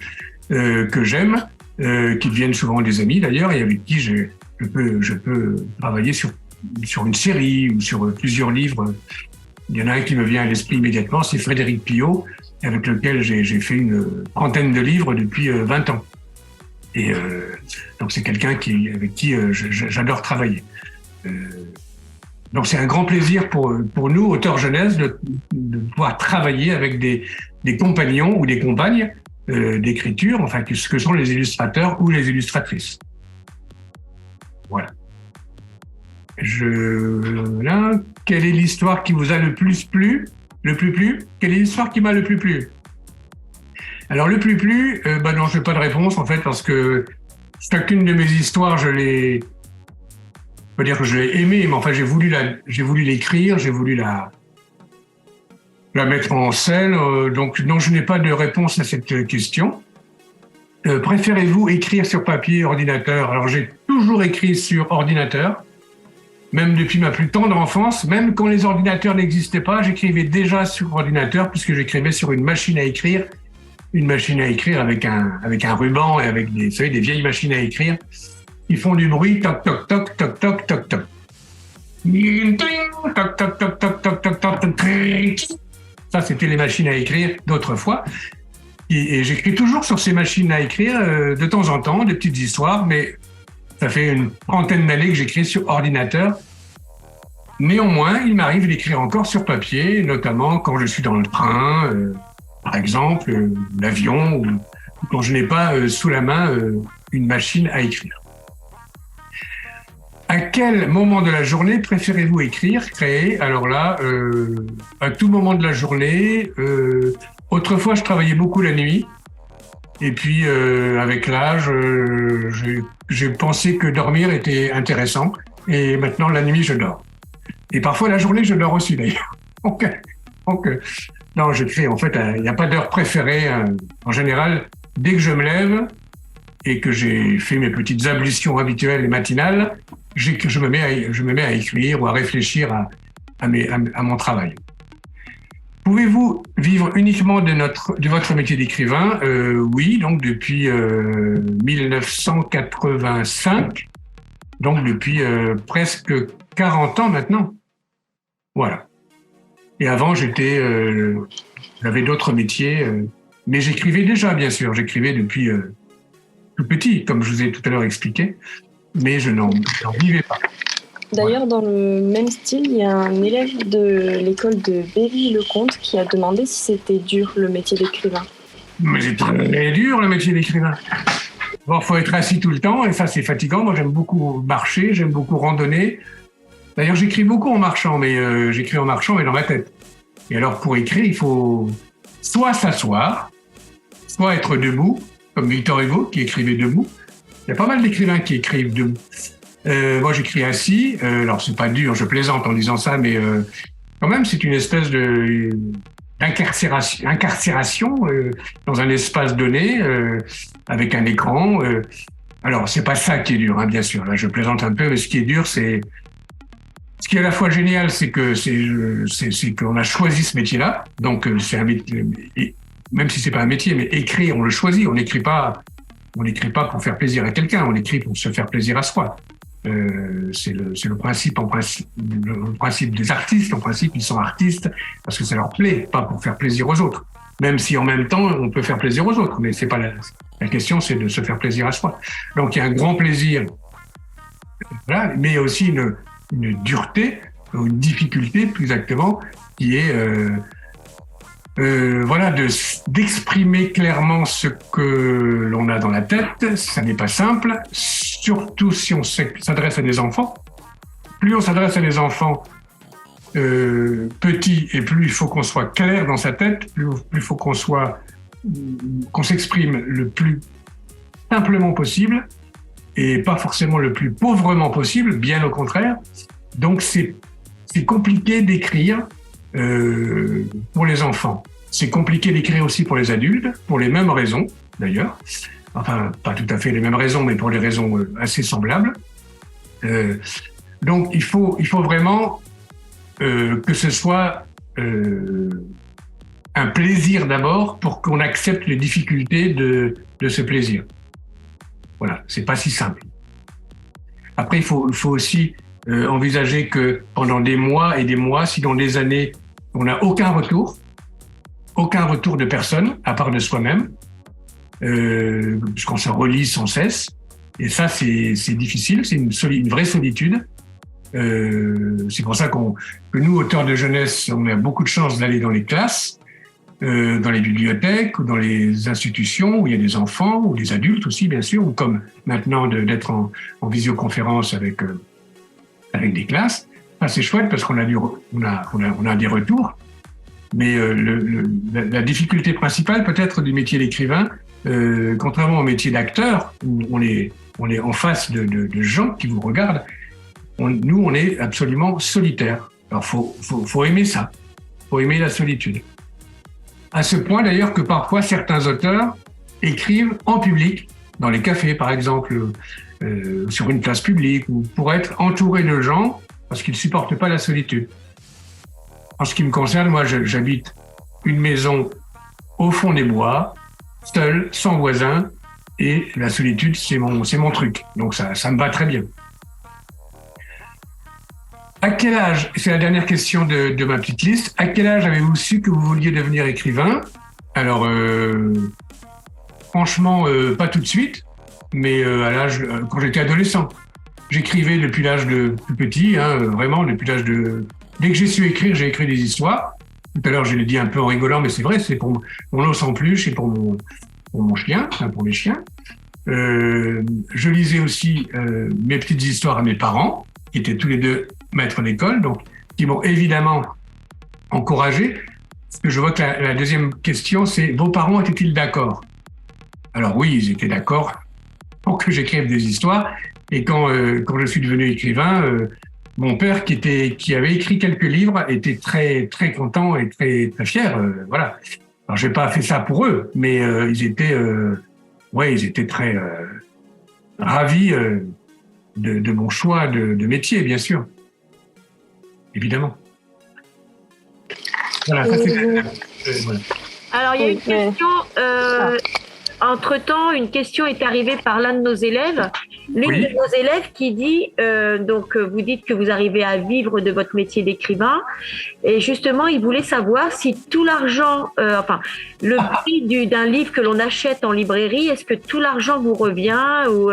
que j'aime, qui deviennent souvent des amis d'ailleurs, et avec qui je peux travailler sur une série ou sur plusieurs livres. Il y en a un qui me vient à l'esprit immédiatement, c'est Frédéric Pillot, avec lequel j'ai fait une trentaine de livres depuis 20 ans. Et donc c'est quelqu'un avec qui j'adore travailler. Donc c'est un grand plaisir pour nous, auteurs jeunesse, de pouvoir travailler avec des compagnons ou des compagnes d'écriture, enfin ce que sont les illustrateurs ou les illustratrices. Voilà. Là, quelle est l'histoire qui vous a le plus plu? Quelle est l'histoire qui m'a le plus plu? Alors le plus plu, non, je n'ai pas de réponse en fait, parce que chacune de mes histoires, je l'ai aimée, mais enfin j'ai voulu l'écrire, j'ai voulu la mettre en scène, donc non, je n'ai pas de réponse à cette question. Préférez-vous écrire sur papier, ordinateur? Alors j'ai toujours écrit sur ordinateur. Même depuis ma plus tendre enfance, même quand les ordinateurs n'existaient pas, j'écrivais déjà sur ordinateur, puisque j'écrivais sur une machine à écrire avec un ruban et avec des vieilles machines à écrire qui font du bruit, toc toc toc toc toc toc toc. Toc toc toc toc toc toc toc. Ça, c'était les machines à écrire d'autrefois. Et j'écris toujours sur ces machines à écrire de temps en temps des petites histoires, mais ça fait une trentaine d'années que j'écris sur ordinateur. Néanmoins, il m'arrive d'écrire encore sur papier, notamment quand je suis dans le train, par exemple, l'avion, ou quand je n'ai pas sous la main une machine à écrire. À quel moment de la journée préférez-vous écrire, créer? Alors là, à tout moment de la journée. Autrefois, je travaillais beaucoup la nuit. Et puis, avec l'âge, j'ai pensé que dormir était intéressant. Et maintenant, la nuit, je dors. Et parfois, la journée, je dors aussi, d'ailleurs. Donc, non, j'écris, en fait, il n'y a pas d'heure préférée. En général, dès que je me lève, et que j'ai fait mes petites ablutions habituelles et matinales, je me mets à écrire ou à réfléchir à mon travail. Pouvez-vous vivre uniquement de votre métier d'écrivain? Oui, donc depuis 1985, donc depuis presque 40 ans maintenant. Voilà. Et avant, j'avais d'autres métiers, mais j'écrivais déjà, bien sûr. J'écrivais depuis tout petit, comme je vous ai tout à l'heure expliqué, mais je n'en vivais pas. D'ailleurs, dans le même style, il y a un élève de l'école de Béville-le-Comte qui a demandé si c'était dur, le métier d'écrivain. Mais c'est très dur, le métier d'écrivain. Bon, faut être assis tout le temps, et ça, c'est fatigant. Moi, j'aime beaucoup marcher, j'aime beaucoup randonner. D'ailleurs, j'écris beaucoup en marchant, mais j'écris en marchant et dans ma tête. Et alors, pour écrire, il faut soit s'asseoir, soit être debout, comme Victor Hugo, qui écrivait debout. Il y a pas mal d'écrivains qui écrivent debout. Moi, j'écris assis. Alors, c'est pas dur, je plaisante en disant ça, mais quand même, c'est une espèce d'incarcération dans un espace donné, avec un écran. Alors, c'est pas ça qui est dur, hein, bien sûr. Là, je plaisante un peu, mais ce qui est dur, c'est... Ce qui est à la fois génial, c'est qu'on a choisi ce métier-là. Donc, c'est un métier, même si c'est pas un métier, mais écrire, on le choisit. On n'écrit pas pour faire plaisir à quelqu'un. On écrit pour se faire plaisir à soi. C'est le principe des artistes. En principe, ils sont artistes parce que ça leur plaît, pas pour faire plaisir aux autres. Même si en même temps, on peut faire plaisir aux autres, mais c'est pas la question, c'est de se faire plaisir à soi. Donc, il y a un grand plaisir, voilà, mais aussi une dureté, ou une difficulté, plus exactement, qui est voilà, d'exprimer clairement ce que l'on a dans la tête. Ça n'est pas simple, surtout si on s'adresse à des enfants. Plus on s'adresse à des enfants petits, et plus il faut qu'on soit clair dans sa tête, plus il faut qu'on s'exprime le plus simplement possible, et pas forcément le plus pauvrement possible, bien au contraire. Donc c'est compliqué d'écrire pour les enfants. C'est compliqué d'écrire aussi pour les adultes, pour les mêmes raisons d'ailleurs. Enfin, pas tout à fait les mêmes raisons, mais pour des raisons assez semblables. Donc il faut vraiment que ce soit un plaisir d'abord pour qu'on accepte les difficultés de ce plaisir. Voilà, c'est pas si simple. Après, il faut aussi envisager que pendant des mois et des mois, si dans des années, on n'a aucun retour de personne, à part de soi-même, puisqu'on se relit sans cesse. Et ça, c'est difficile, c'est une vraie solitude. C'est pour ça que nous, auteurs de jeunesse, on a beaucoup de chance d'aller dans les classes, dans les bibliothèques ou dans les institutions où il y a des enfants ou des adultes aussi, bien sûr, ou comme maintenant d'être en visioconférence avec des classes. Ça, c'est chouette parce qu'on a des retours. Mais la difficulté principale peut-être du métier d'écrivain, contrairement au métier d'acteur, où on est en face de gens qui vous regardent, nous, on est absolument solitaire. Alors, faut aimer ça. Faut aimer la solitude. À ce point, d'ailleurs, que parfois, certains auteurs écrivent en public, dans les cafés, par exemple, sur une place publique, ou pour être entourés de gens, parce qu'ils ne supportent pas la solitude. En ce qui me concerne, moi, j'habite une maison au fond des bois, seul, sans voisins, et la solitude, c'est mon truc. Donc, ça me va très bien. À quel âge, c'est la dernière question de ma petite liste, à quel âge avez-vous su que vous vouliez devenir écrivain? Alors, franchement, pas tout de suite, mais à l'âge, quand j'étais adolescent. J'écrivais depuis l'âge de plus petit, hein, vraiment, depuis l'âge de... Dès que j'ai su écrire, j'ai écrit des histoires. Tout à l'heure, je l'ai dit un peu en rigolant, mais c'est vrai, c'est pour mon os en peluche et pour mon chien, enfin pour mes chiens. Je lisais aussi mes petites histoires à mes parents, qui étaient tous les deux maîtres d'école, donc qui m'ont évidemment encouragé. Parce que je vois que la deuxième question, c'est « Vos parents étaient-ils d'accord ?» Alors oui, ils étaient d'accord pour que j'écrive des histoires. Et quand je suis devenu écrivain, mon père, qui avait écrit quelques livres, était très, très content et très, très fier. Voilà. Alors, j'ai pas fait ça pour eux, mais ils étaient ouais, ils étaient très ravis de mon choix de métier, bien sûr. Évidemment. Voilà, ça c'est... voilà. Alors, il y a une question. Entre-temps, une question est arrivée par l'un de nos élèves. L'une de nos élèves qui dit, vous dites que vous arrivez à vivre de votre métier d'écrivain. Et justement, il voulait savoir si tout l'argent, le prix d'un livre que l'on achète en librairie, est-ce que tout l'argent vous revient ou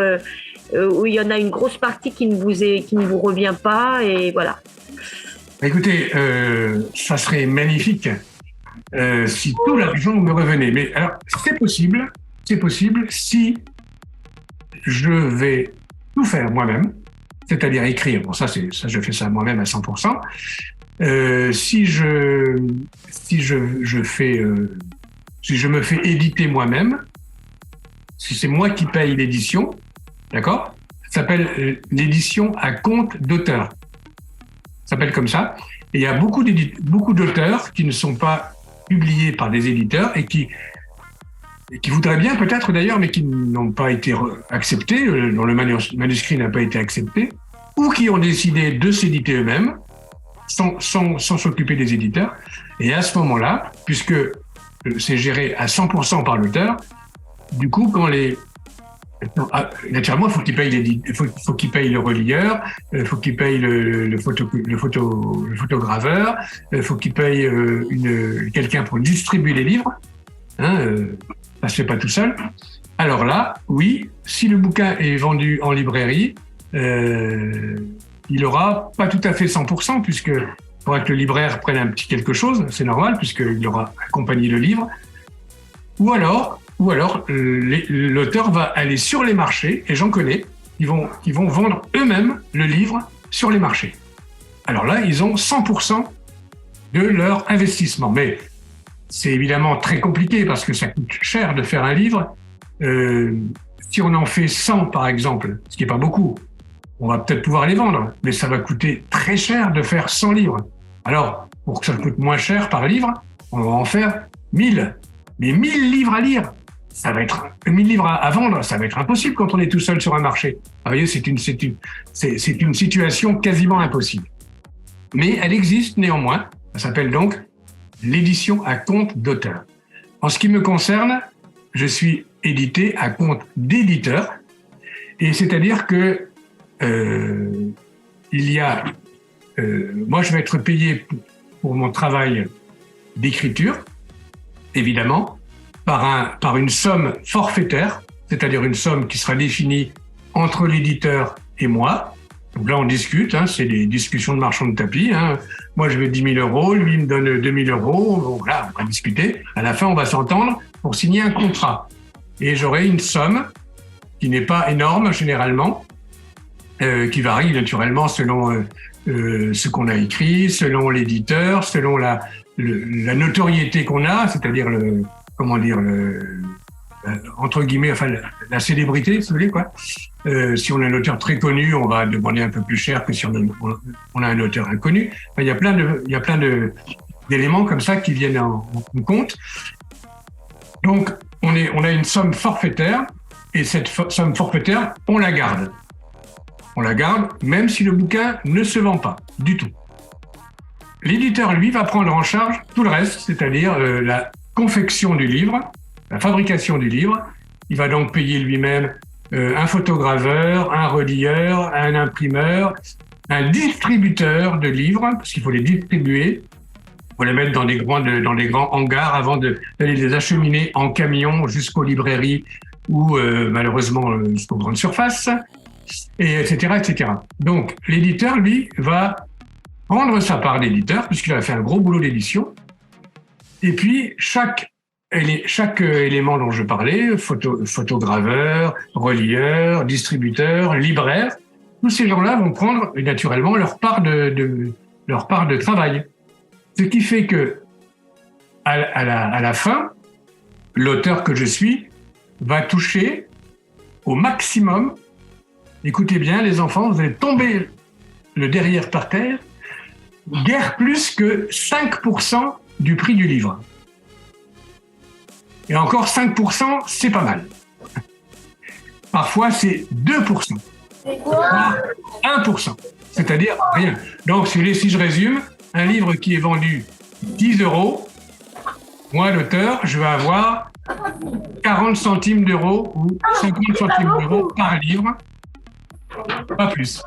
il y en a une grosse partie qui ne vous revient pas et voilà. Écoutez, ça serait magnifique si tout l'argent me revenait. Mais alors, c'est possible si je vais tout faire moi-même, c'est-à-dire écrire. Bon, ça, je fais ça moi-même à 100%. Si je me fais éditer moi-même, si c'est moi qui paye l'édition, d'accord? Ça s'appelle l'édition à compte d'auteur. Ça s'appelle comme ça. Et il y a beaucoup d'auteurs qui ne sont pas publiés par des éditeurs et qui voudraient bien peut-être d'ailleurs, mais qui n'ont pas été acceptés, dont le manuscrit n'a pas été accepté, ou qui ont décidé de s'éditer eux-mêmes, sans s'occuper des éditeurs. Et à ce moment-là, puisque c'est géré à 100% par l'auteur, du coup, naturellement, il faut qu'il paye faut qu'il paye le relieur, il faut qu'il paye le photograveur, il faut qu'il paye quelqu'un pour distribuer les livres. Ça se fait pas tout seul. Alors là, oui, si le bouquin est vendu en librairie, il aura pas tout à fait 100%, puisque il faudra que le libraire prenne un petit quelque chose, c'est normal, puisqu'il aura accompagné le livre. Ou alors, l'auteur va aller sur les marchés, et j'en connais, ils vont vendre eux-mêmes le livre sur les marchés. Alors là, ils ont 100% de leur investissement. Mais c'est évidemment très compliqué parce que ça coûte cher de faire un livre. Si on en fait 100, par exemple, ce qui n'est pas beaucoup, on va peut-être pouvoir les vendre, mais ça va coûter très cher de faire 100 livres. Alors, pour que ça coûte moins cher par livre, on va en faire 1000. Mais 1000 livres à lire, 1000 livres à vendre, ça va être impossible quand on est tout seul sur un marché. Vous voyez, c'est une situation quasiment impossible. Mais elle existe néanmoins. Ça s'appelle donc l'édition à compte d'auteur. En ce qui me concerne, je suis édité à compte d'éditeur, et c'est-à-dire que moi je vais être payé pour mon travail d'écriture, évidemment, par une somme forfaitaire, c'est-à-dire une somme qui sera définie entre l'éditeur et moi. Donc là, on discute, c'est des discussions de marchands de tapis. Moi, je veux 10 000 euros, lui, il me donne 2 000 euros. Bon, voilà, on va discuter. À la fin, on va s'entendre pour signer un contrat. Et j'aurai une somme qui n'est pas énorme, généralement, qui varie naturellement selon ce qu'on a écrit, selon l'éditeur, selon la notoriété qu'on a, c'est-à-dire entre guillemets, enfin la célébrité, si vous voulez, quoi. Si on a un auteur très connu, on va demander un peu plus cher que si on a un auteur inconnu. Enfin, il y a plein d'éléments comme ça qui viennent en compte. Donc, on a une somme forfaitaire, et cette somme forfaitaire, on la garde. On la garde, même si le bouquin ne se vend pas du tout. L'éditeur, lui, va prendre en charge tout le reste, c'est-à-dire la confection du livre, la fabrication du livre. Il va donc payer lui-même un photograveur, un relieur, un imprimeur, un distributeur de livres, parce qu'il faut les distribuer. Il faut les mettre dans des grands hangars avant d'aller les acheminer en camion jusqu'aux librairies ou malheureusement jusqu'aux grandes surfaces, et etc., etc. Donc l'éditeur, lui, va prendre sa part d'éditeur, puisqu'il a fait un gros boulot d'édition. Et puis, chaque élément dont je parlais, photograveur, relieur, distributeur, libraire, tous ces gens-là vont prendre naturellement leur part de travail. Ce qui fait que, à la fin, l'auteur que je suis va toucher au maximum. Écoutez bien, les enfants, vous allez tomber le derrière par terre, guère plus que 5% du prix du livre. Et encore 5%, c'est pas mal. Parfois, c'est 2%, voire 1%, c'est-à-dire rien. Donc, si je résume, un livre qui est vendu 10 €, moi, l'auteur, je vais avoir 40 centimes d'euros ou 50 centimes d'euros par livre, pas plus.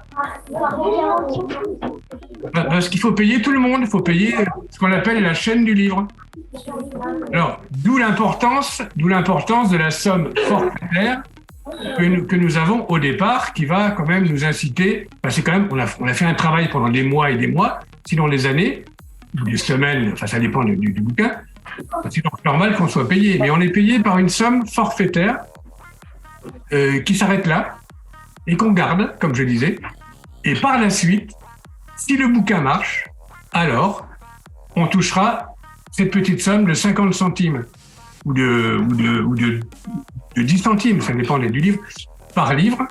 Parce qu'il faut payer tout le monde, il faut payer ce qu'on appelle la chaîne du livre. Alors, d'où l'importance de la somme forfaitaire que nous avons au départ, qui va quand même nous inciter. C'est quand même, on a fait un travail pendant des mois et des mois, sinon des années, des semaines, enfin ça dépend du bouquin. C'est donc normal qu'on soit payé, mais on est payé par une somme forfaitaire qui s'arrête là et qu'on garde, comme je disais. Et par la suite, si le bouquin marche, alors on touchera cette petite somme de 50 centimes ou de 10 centimes, ça dépend du livre, par livre.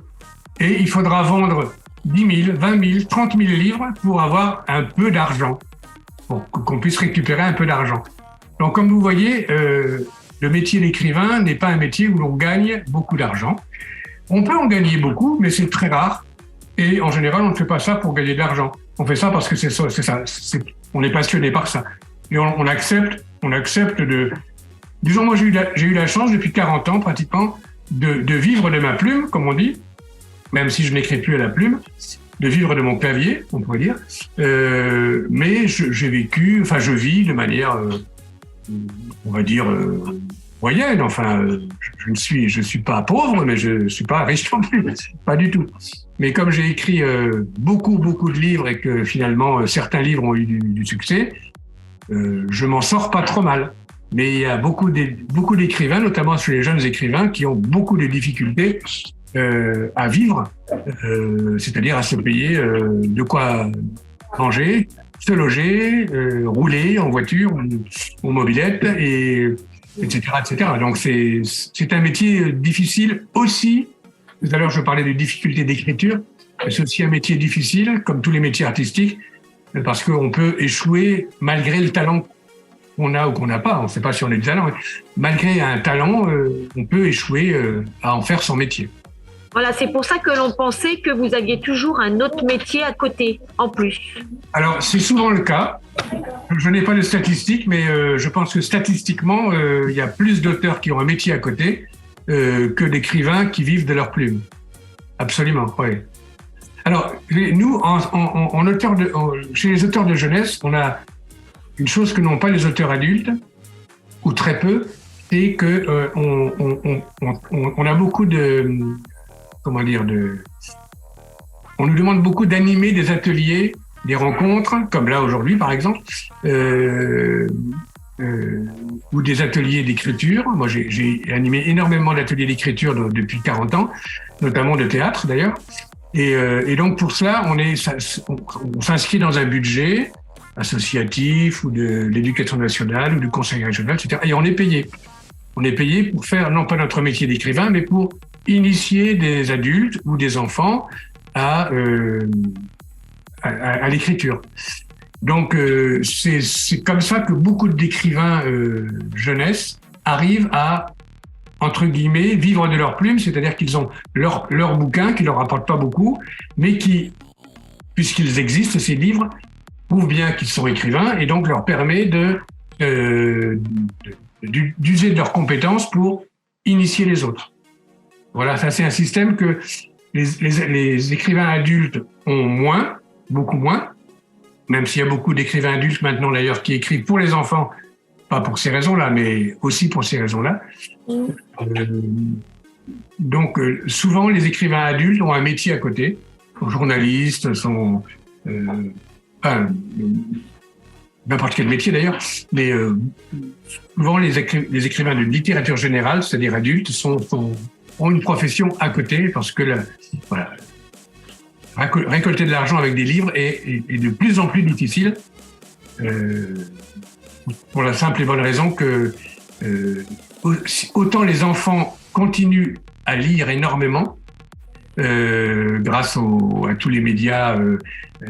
Et il faudra vendre 10 000, 20 000, 30 000 livres pour avoir un peu d'argent, pour qu'on puisse récupérer un peu d'argent. Donc, comme vous voyez, le métier d'écrivain n'est pas un métier où l'on gagne beaucoup d'argent. On peut en gagner beaucoup, mais c'est très rare. Et en général, on ne fait pas ça pour gagner de l'argent. On fait ça parce que c'est ça. On est passionné par ça. Et on accepte de... Disons, moi, j'ai eu la chance depuis 40 ans, pratiquement, de vivre de ma plume, comme on dit, même si je n'écris plus à la plume, de vivre de mon clavier, on pourrait dire. Mais je vis de manière... on va dire moyenne. Enfin, je suis pas pauvre, mais je suis pas riche non plus, pas du tout. Mais comme j'ai écrit beaucoup de livres et que finalement certains livres ont eu du succès, je m'en sors pas trop mal. Mais il y a beaucoup d'écrivains, notamment chez les jeunes écrivains, qui ont beaucoup de difficultés à vivre, c'est-à-dire à se payer de quoi manger, se loger, rouler en voiture, en mobilette, etc., etc. Donc c'est un métier difficile aussi. Tout à l'heure, je parlais de difficultés d'écriture. C'est aussi un métier difficile, comme tous les métiers artistiques, parce qu'on peut échouer malgré le talent qu'on a ou qu'on n'a pas. On ne sait pas si on a du talent. Malgré un talent, on peut échouer à en faire son métier. Voilà, c'est pour ça que l'on pensait que vous aviez toujours un autre métier à côté, en plus. Alors, c'est souvent le cas. Je n'ai pas de statistiques, mais je pense que statistiquement, il y a plus d'auteurs qui ont un métier à côté que d'écrivains qui vivent de leur plume. Absolument, oui. Alors, nous, chez les auteurs de jeunesse, on a une chose que n'ont pas les auteurs adultes, ou très peu, c'est que on a beaucoup de... Comment dire, on nous demande beaucoup d'animer des ateliers, des rencontres, comme là aujourd'hui par exemple, ou des ateliers d'écriture. Moi, j'ai animé énormément d'ateliers d'écriture depuis 40 ans, notamment de théâtre d'ailleurs. Et donc pour cela, on s'inscrit dans un budget associatif ou de l'éducation nationale ou du conseil régional, etc. Et on est payé. On est payé pour faire non pas notre métier d'écrivain, mais pour initier des adultes ou des enfants à l'écriture. Donc, c'est comme ça que beaucoup d'écrivains jeunesse arrivent à, entre guillemets, vivre de leur plume, c'est-à-dire qu'ils ont leur bouquin qui leur rapporte pas beaucoup, mais qui, puisqu'ils existent, ces livres, prouvent bien qu'ils sont écrivains et donc leur permet d'user de leurs compétences pour initier les autres. Voilà, ça c'est un système que les écrivains adultes ont moins, beaucoup moins, même s'il y a beaucoup d'écrivains adultes maintenant d'ailleurs qui écrivent pour les enfants, pas pour ces raisons-là, mais aussi pour ces raisons-là. Donc souvent les écrivains adultes ont un métier à côté, sont journalistes, sont n'importe quel métier d'ailleurs, mais souvent les écrivains de littérature générale, c'est-à-dire adultes, ont une profession à côté parce que récolter de l'argent avec des livres est de plus en plus difficile pour la simple et bonne raison que autant les enfants continuent à lire énormément, grâce à tous les médias,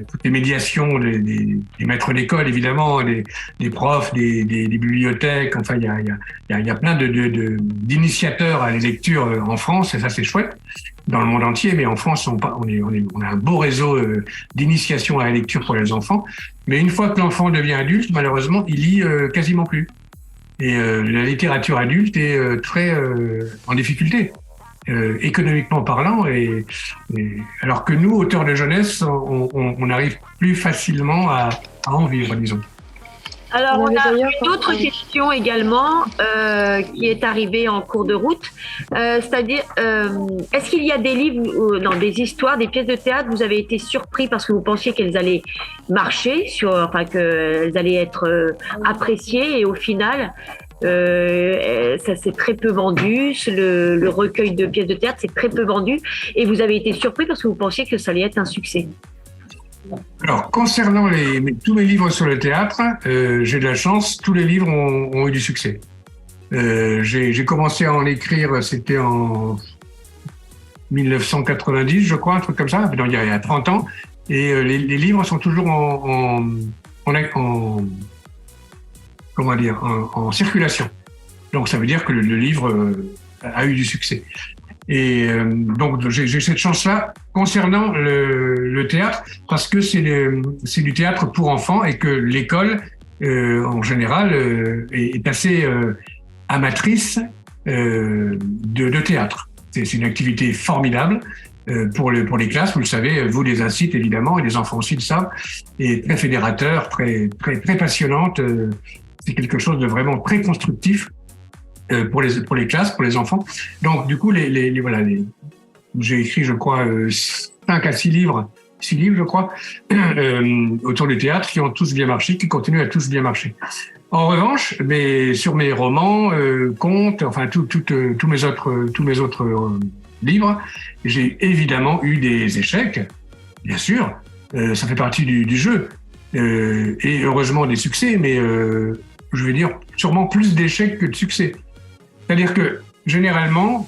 toutes les médiations des maîtres d'école, évidemment, des profs, des bibliothèques. Enfin, il y a plein d'initiateurs à la lecture en France, et ça, c'est chouette, dans le monde entier. Mais en France, on a un beau réseau d'initiation à la lecture pour les enfants. Mais une fois que l'enfant devient adulte, malheureusement, il lit quasiment plus. Et la littérature adulte est très en difficulté. Économiquement parlant, alors que nous, auteurs de jeunesse, on arrive plus facilement à en vivre, disons. Alors, on a une autre question également qui est arrivée en cours de route, c'est-à-dire, est-ce qu'il y a des livres, des histoires, des pièces de théâtre, vous avez été surpris parce que vous pensiez qu'elles allaient marcher, qu'elles allaient être appréciées, et au final, ça s'est très peu vendu, le recueil de pièces de théâtre s'est très peu vendu, et vous avez été surpris parce que vous pensiez que ça allait être un succès. Alors, concernant tous mes livres sur le théâtre, j'ai de la chance, tous les livres ont eu du succès. J'ai commencé à en écrire, c'était en 1990, je crois, un truc comme ça, il y a 30 ans, et les livres sont toujours en circulation. Donc ça veut dire que le livre a eu du succès. Et donc j'ai cette chance-là concernant le théâtre, parce que c'est du théâtre pour enfants, et que l'école en général est assez amatrice de théâtre. C'est une activité formidable pour les classes, vous le savez, vous les incite évidemment, et les enfants aussi le savent, et très fédérateur, très passionnante. C'est quelque chose de vraiment très constructif pour les classes, pour les enfants. Donc, du coup, j'ai écrit, je crois, 5 à 6 livres, je crois, autour du théâtre, qui ont tous bien marché, qui continuent à tous bien marcher. En revanche, sur mes romans, contes, enfin, tous mes autres livres, j'ai évidemment eu des échecs, bien sûr. Ça fait partie du jeu. Et heureusement des succès, mais je vais dire sûrement plus d'échecs que de succès. C'est-à-dire que généralement,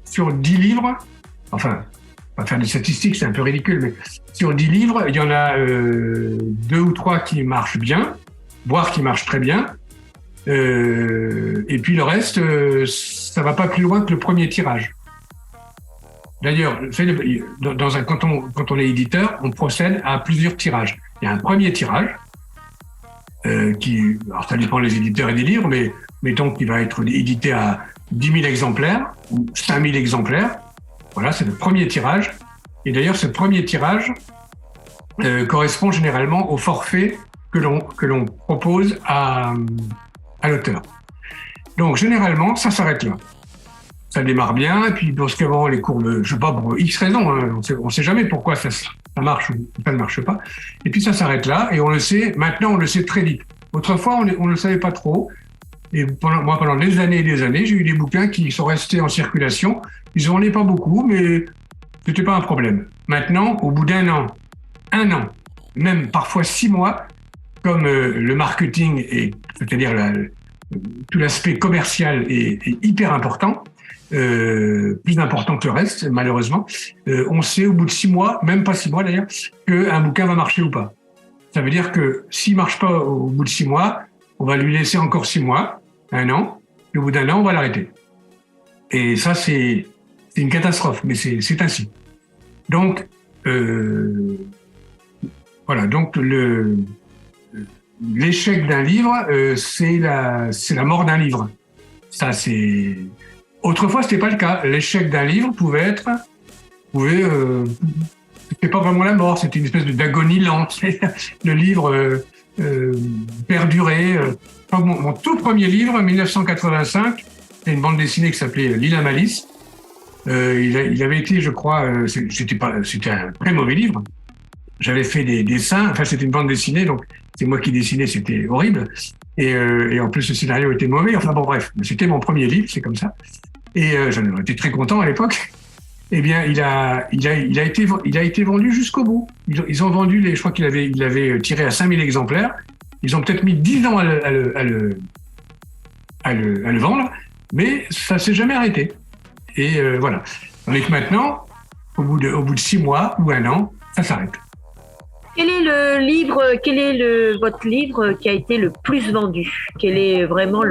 sur 10 livres, enfin, on va faire des statistiques, c'est un peu ridicule, mais sur 10 livres, il y en a 2 ou 3 qui marchent bien, voire qui marchent très bien, et puis le reste, ça va pas plus loin que le premier tirage. D'ailleurs, quand on est éditeur, on procède à plusieurs tirages. Il y a un premier tirage, alors ça dépend des éditeurs et des livres, mais mettons qu'il va être édité à 10 000 exemplaires ou 5 000 exemplaires. Voilà, c'est le premier tirage. Et d'ailleurs, ce premier tirage correspond généralement au forfait que l'on propose à l'auteur. Donc, généralement, ça s'arrête là. Ça démarre bien, et puis parce qu'avant les courbes, je sais pas, pour X raisons, hein, on sait jamais pourquoi ça marche ou ça ne marche pas. Et puis ça s'arrête là, et on le sait, maintenant on le sait très vite. Autrefois, on ne le savait pas trop. Et pendant des années et des années, j'ai eu des bouquins qui sont restés en circulation. Ils en vendaient pas beaucoup, mais c'était pas un problème. Maintenant, au bout d'un an, même parfois 6 mois, comme le marketing, c'est-à-dire tout l'aspect commercial est hyper important, plus important que le reste, malheureusement, on sait au bout de 6 mois, même pas 6 mois d'ailleurs, qu'un bouquin va marcher ou pas. Ça veut dire que s'il marche pas au bout de 6 mois, on va lui laisser encore 6 mois, 1 an, et au bout d'1 an, on va l'arrêter. Et ça, c'est une catastrophe, mais c'est ainsi. Donc, voilà, donc l'échec d'un livre, c'est la mort d'un livre. Ça, c'est... Autrefois, c'était pas le cas. L'échec d'un livre c'était pas vraiment la mort, c'était une espèce d'agonie lente. Le livre perdurait. Mon tout premier livre, 1985, c'était une bande dessinée qui s'appelait Lila Malice. Il avait été, je crois, c'était un très mauvais livre. J'avais fait des dessins, enfin c'était une bande dessinée, donc c'est moi qui dessinais, c'était horrible. Et en plus le scénario était mauvais. Enfin bon bref, c'était mon premier livre, c'est comme ça. Et j'en étais très content à l'époque. Eh bien, il a été vendu jusqu'au bout. Ils ont vendu je crois qu'il avait tiré à 5000 exemplaires. Ils ont peut-être mis 10 ans à le vendre, mais ça s'est jamais arrêté. Et voilà. Donc maintenant, au bout de 6 mois ou 1 an, ça s'arrête. Quel est votre livre qui a été le plus vendu? Quel est vraiment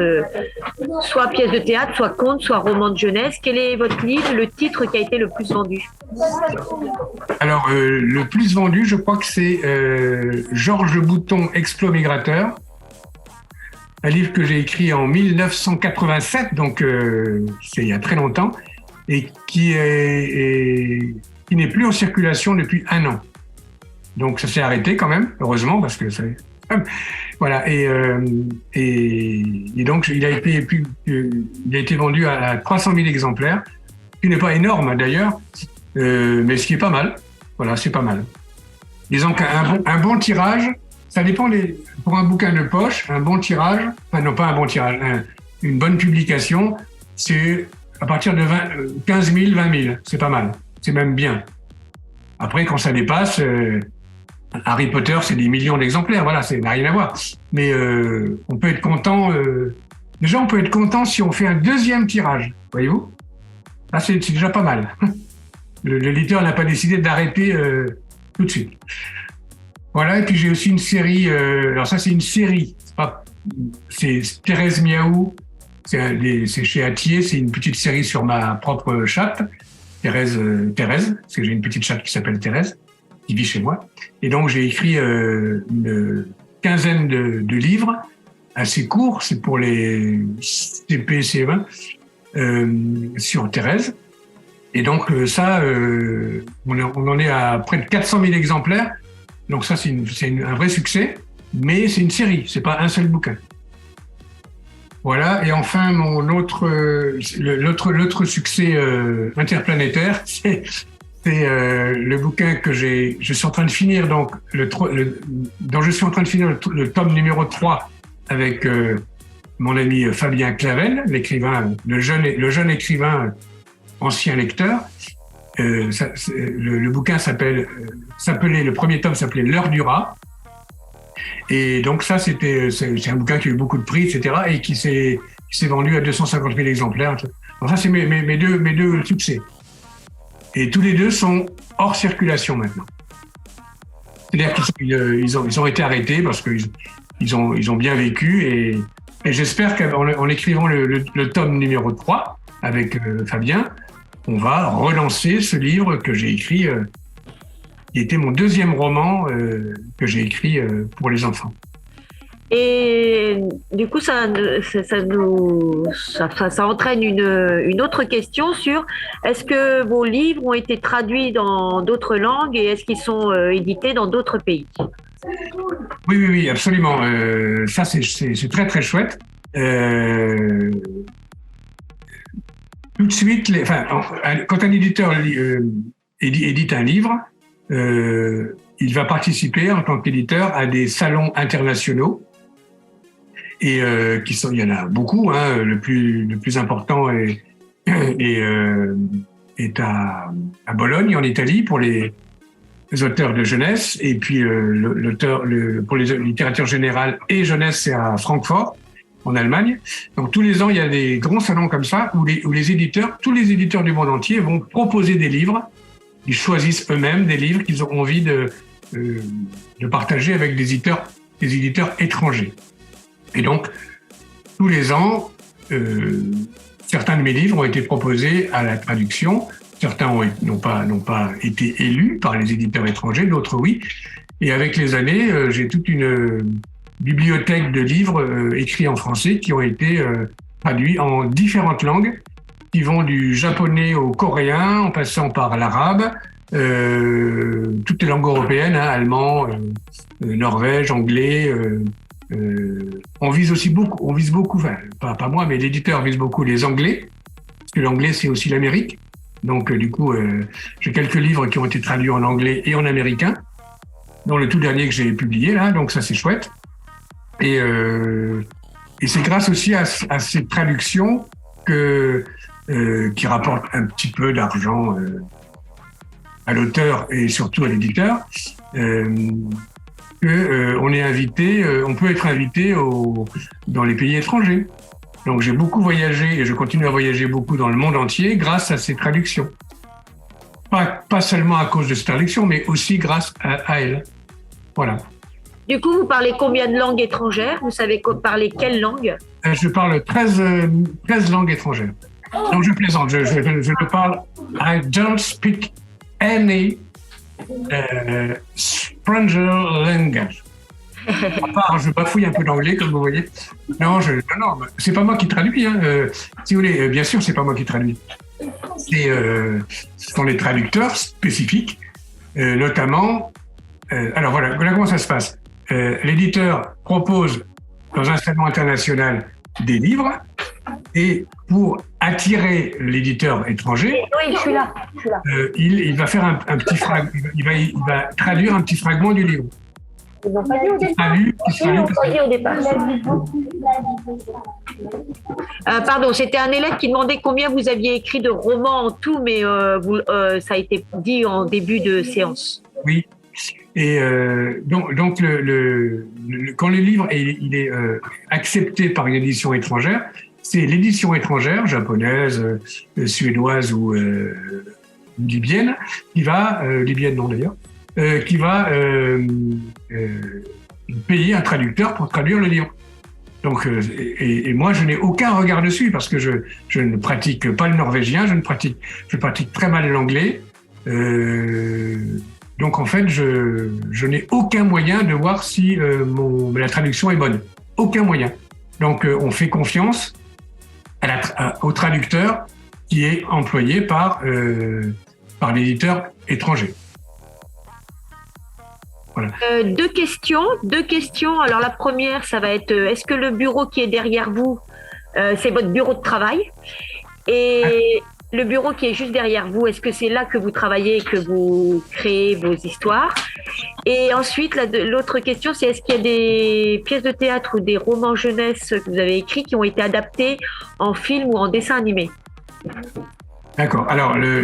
soit pièce de théâtre, soit conte, soit roman de jeunesse? Quel est votre livre, le titre qui a été le plus vendu? Alors, le plus vendu, je crois que c'est Georges Bouton, Exploit migrateur. Un livre que j'ai écrit en 1987, donc c'est il y a très longtemps, et qui n'est plus en circulation depuis 1 an. Donc ça s'est arrêté quand même, heureusement, parce que ça... Voilà, et donc il a été vendu à 300 000 exemplaires, ce qui n'est pas énorme d'ailleurs, mais ce qui est pas mal. Voilà, c'est pas mal. Disons qu'un bon tirage, ça dépend pour un bouquin de poche, un bon tirage, enfin non pas un bon tirage, une bonne publication, c'est à partir de 15 000, 20 000, c'est pas mal, c'est même bien. Après, quand ça dépasse, Harry Potter, c'est des millions d'exemplaires, voilà, ça n'a rien à voir. Mais on peut être content, déjà on peut être content si on fait un 2e tirage, voyez-vous. Là, c'est déjà pas mal. L'éditeur n'a pas décidé d'arrêter tout de suite. Voilà, et puis j'ai aussi une série, alors ça c'est une série, c'est Thérèse Miaou, c'est chez Atier, c'est une petite série sur ma propre chatte, Thérèse, parce que j'ai une petite chatte qui s'appelle Thérèse, qui vit chez moi. Et donc j'ai écrit une quinzaine de livres, assez courts, c'est pour les CP, CE1, sur Thérèse. Et donc ça, on en est à près de 400 000 exemplaires. Donc ça, c'est un vrai succès, mais c'est une série, c'est pas un seul bouquin. Voilà, et enfin, l'autre succès interplanétaire, c'est le bouquin que je suis en train de finir, donc dont je suis en train de finir le tome numéro 3 avec mon ami Fabien Clavel, l'écrivain, le jeune écrivain, ancien lecteur. Le bouquin le premier tome s'appelait L'heure du rat. Et donc ça, c'est un bouquin qui a eu beaucoup de prix, etc. et qui s'est vendu à 250 000 exemplaires. Donc ça, c'est mes deux succès. Et tous les deux sont hors circulation maintenant. C'est-à-dire qu'ils ont été arrêtés parce qu'ils ont bien vécu et j'espère qu'en écrivant le tome numéro 3 avec Fabien, on va relancer ce livre que j'ai écrit, qui était mon 2e roman que j'ai écrit pour les enfants. Et du coup, ça entraîne une autre question sur est-ce que vos livres ont été traduits dans d'autres langues et est-ce qu'ils sont édités dans d'autres pays? Oui, absolument. Ça, c'est très, très chouette. Tout de suite, quand un éditeur édite un livre, il va participer en tant qu'éditeur à des salons internationaux et il y en a beaucoup. Hein, le plus important est à Bologne en Italie pour les auteurs de jeunesse et puis pour les littératures générales et jeunesse c'est à Francfort en Allemagne. Donc tous les ans, il y a des grands salons comme ça où tous les éditeurs du monde entier vont proposer des livres. Ils choisissent eux-mêmes des livres qu'ils ont envie de partager avec des éditeurs étrangers. Et donc, tous les ans, certains de mes livres ont été proposés à la traduction. Certains n'ont pas été élus par les éditeurs étrangers, d'autres oui. Et avec les années, j'ai toute une bibliothèque de livres écrits en français qui ont été traduits en différentes langues, qui vont du japonais au coréen, en passant par l'arabe, toutes les langues européennes, hein, allemand, norvège, anglais. On vise beaucoup, enfin, pas moi, mais l'éditeur vise beaucoup les anglais, parce que l'anglais c'est aussi l'Amérique. Donc du coup, j'ai quelques livres qui ont été traduits en anglais et en américain, dont le tout dernier que j'ai publié là, donc ça c'est chouette. Et c'est grâce aussi à ces traductions qui rapportent un petit peu d'argent à l'auteur et surtout à l'éditeur, on peut être invité dans les pays étrangers. Donc j'ai beaucoup voyagé et je continue à voyager beaucoup dans le monde entier grâce à ces traductions. pas seulement à cause de cette traduction, mais aussi grâce à elle. Voilà. Du coup, vous parlez combien de langues étrangères? Vous savez parler quelle langue? Je parle 13 langues étrangères. Donc je plaisante, je parle. I don't speak any stranger language. À part, je bafouille un peu d'anglais, comme vous voyez. Non, c'est pas moi qui traduis. Hein. Si vous voulez, bien sûr, c'est pas moi qui traduis. Ce sont les traducteurs spécifiques, notamment. Alors voilà comment ça se passe. L'éditeur propose dans un salon international des livres, et pour attirer l'éditeur étranger, Oui, je suis là. il va faire un petit il va traduire un petit fragment du livre. Ils n'ont pas dit au départ. Pardon, c'était un élève qui demandait combien vous aviez écrit de romans en tout, mais ça a été dit en début de séance. Oui. Et donc quand le livre il est accepté par une édition étrangère, c'est l'édition étrangère, japonaise, suédoise ou libyenne, qui va libyenne non d'ailleurs, qui va payer un traducteur pour traduire le livre. Donc et moi je n'ai aucun regard dessus parce que je ne pratique pas le norvégien, je pratique très mal l'anglais. Donc en fait, je n'ai aucun moyen de voir si la traduction est bonne. Aucun moyen. Donc on fait confiance au traducteur qui est employé par l'éditeur étranger. Voilà. Deux questions. Alors la première, ça va être est-ce que le bureau qui est derrière vous, c'est votre bureau de travail? Et le bureau qui est juste derrière vous, est-ce que c'est là que vous travaillez et que vous créez vos histoires? Et ensuite, l'autre question, c'est est-ce qu'il y a des pièces de théâtre ou des romans jeunesse que vous avez écrits qui ont été adaptés en film ou en dessin animé? D'accord. Alors, le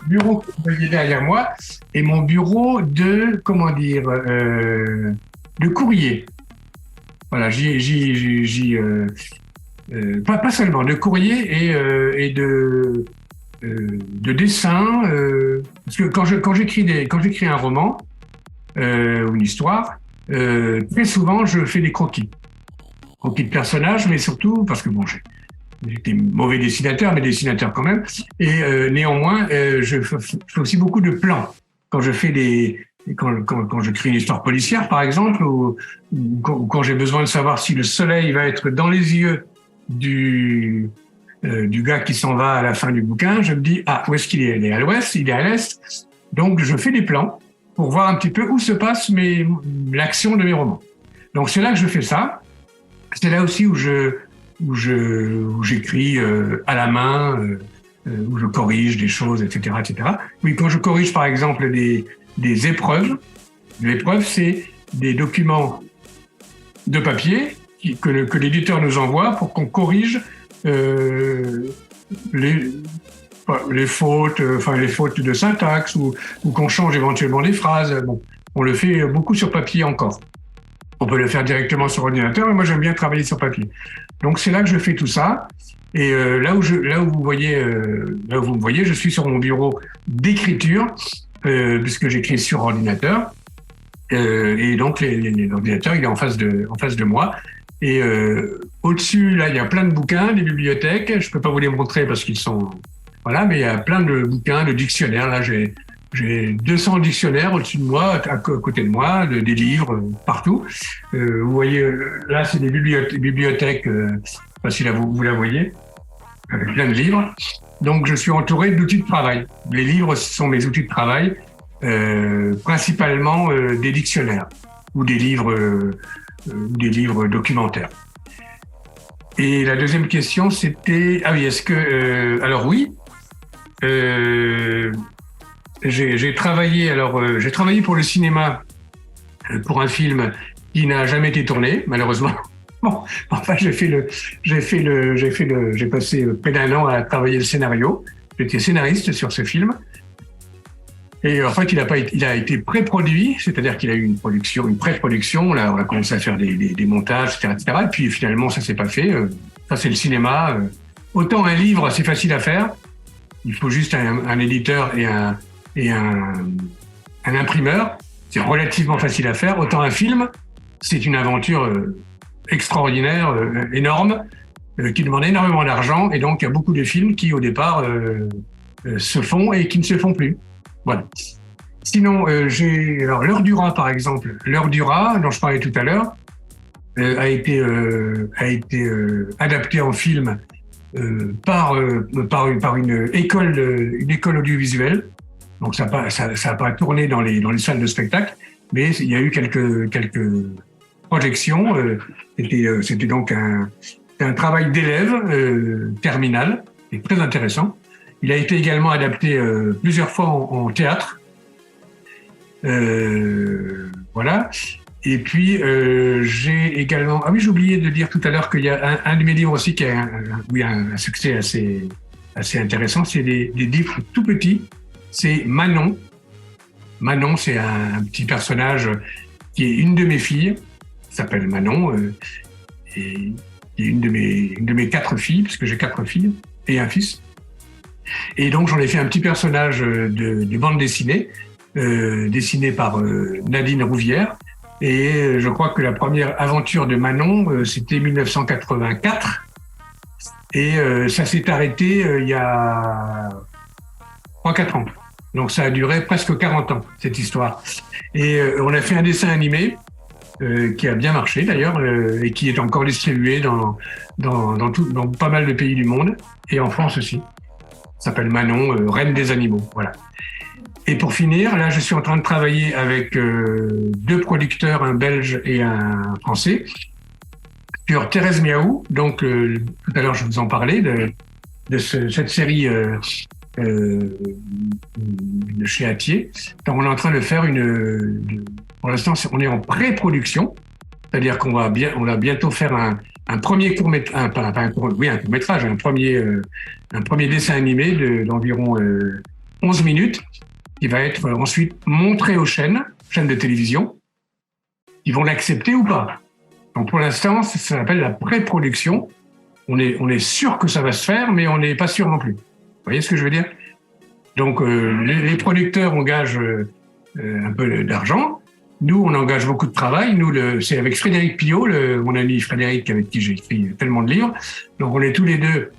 bureau que vous voyez derrière moi est mon bureau de courrier. Voilà, pas seulement de courrier et de dessin. Parce que quand j'écris un roman ou une histoire, très souvent je fais des croquis de personnages, mais surtout parce que j'étais mauvais dessinateur, mais dessinateur quand même. Et néanmoins, je fais aussi beaucoup de plans quand je fais quand je crée une histoire policière, par exemple, ou quand j'ai besoin de savoir si le soleil va être dans les yeux du gars qui s'en va à la fin du bouquin, je me dis où est-ce qu'il est? Il est à l'ouest, il est à l'est. Donc je fais des plans pour voir un petit peu où se passe l'action de mes romans. Donc c'est là que je fais ça. C'est là aussi où j'écris à la main, où je corrige des choses, etc., etc. Oui, quand je corrige par exemple des épreuves, l'épreuve c'est des documents de papier que l'éditeur nous envoie pour qu'on corrige les fautes, les fautes de syntaxe ou qu'on change éventuellement les phrases. Bon, on le fait beaucoup sur papier encore. On peut le faire directement sur ordinateur, mais moi j'aime bien travailler sur papier. Donc c'est là que je fais tout ça. Et là où vous me voyez, je suis sur mon bureau d'écriture puisque j'écris sur ordinateur. Et donc l'ordinateur il est en face de moi. Et au-dessus, là, il y a plein de bouquins, des bibliothèques. Je peux pas vous les montrer parce qu'ils sont... Voilà, mais il y a plein de bouquins, de dictionnaires. Là, j'ai 200 dictionnaires au-dessus de moi, à côté de moi, des livres partout. Vous voyez, là, c'est des bibliothèques, je sais pas si là, vous la voyez, avec plein de livres. Donc, je suis entouré d'outils de travail. Les livres, ce sont mes outils de travail, principalement des dictionnaires ou des livres documentaires. Et la deuxième question, c'était... Ah oui, est-ce que... alors oui, j'ai travaillé pour le cinéma pour un film qui n'a jamais été tourné, malheureusement. Bon, enfin, j'ai passé près d'un an à travailler le scénario. J'étais scénariste sur ce film. Et en fait, il a été pré-produit, c'est-à-dire qu'il a eu une pré-production. Là, on a commencé à faire des montages, etc., etc. Et puis finalement, ça s'est pas fait. Ça, c'est le cinéma. Autant un livre, c'est facile à faire. Il faut juste un éditeur et un imprimeur. C'est relativement facile à faire. Autant un film, c'est une aventure extraordinaire, énorme, qui demande énormément d'argent. Et donc, il y a beaucoup de films qui, au départ, se font et qui ne se font plus. Voilà. Sinon, alors l'heure du rat, par exemple. L'heure du rat, dont je parlais tout à l'heure, a été adapté en film par une école audiovisuelle. Donc ça a pas tourné dans les salles de spectacle, mais il y a eu quelques projections. C'était donc un travail d'élève terminal et très intéressant. Il a été également adapté plusieurs fois en théâtre. Voilà. Et puis j'ai également j'ai oublié de dire tout à l'heure qu'il y a un de mes livres aussi qui a un succès assez intéressant. C'est des livres tout petits. C'est Manon. Manon, c'est un petit personnage qui est une de mes filles, qui s'appelle Manon, et qui est une de mes 4 filles, puisque j'ai 4 filles et un fils. Et donc j'en ai fait un petit personnage de bande dessinée, dessiné par Nadine Rouvière. Et je crois que la première aventure de Manon, c'était 1984. Et ça s'est arrêté il y a 3-4 ans. Donc ça a duré presque 40 ans, cette histoire. Et on a fait un dessin animé qui a bien marché d'ailleurs et qui est encore distribué dans pas mal de pays du monde et en France aussi. Ça s'appelle Manon, Reine des animaux. Voilà. Et pour finir, là, je suis en train de travailler avec 2 producteurs, un Belge et un Français, sur Thérèse Miaou. Donc, tout à l'heure, je vous en parlais de cette série de chez Hatier. Donc, on est en train de faire pour l'instant, on est en pré-production, c'est-à-dire qu'on va bientôt faire un premier court-métrage, un premier dessin animé d'environ 11 minutes, qui va être ensuite montré aux chaînes de télévision, qui vont l'accepter ou pas. Donc pour l'instant, ça s'appelle la pré-production. On est sûr que ça va se faire, mais on n'est pas sûr non plus. Vous voyez ce que je veux dire? Donc les producteurs engagent un peu d'argent. Nous, on engage beaucoup de travail. Nous, c'est avec Frédéric Pillot, mon ami Frédéric, avec qui j'ai écrit tellement de livres. Donc on est tous les deux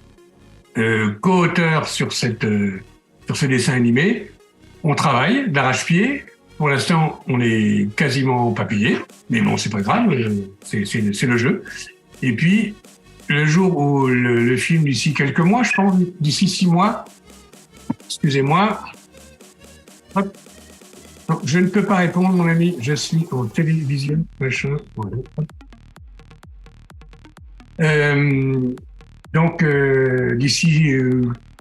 co-auteurs sur ce dessin animé. On travaille d'arrache-pied. Pour l'instant, on est quasiment pas payé, mais bon, c'est pas grave, c'est le jeu. Et puis, le jour où le film, d'ici quelques mois, je pense, d'ici 6 mois, excusez-moi, hop, non, je ne peux pas répondre, mon ami, je suis en télévision, machin, voilà. Donc, d'ici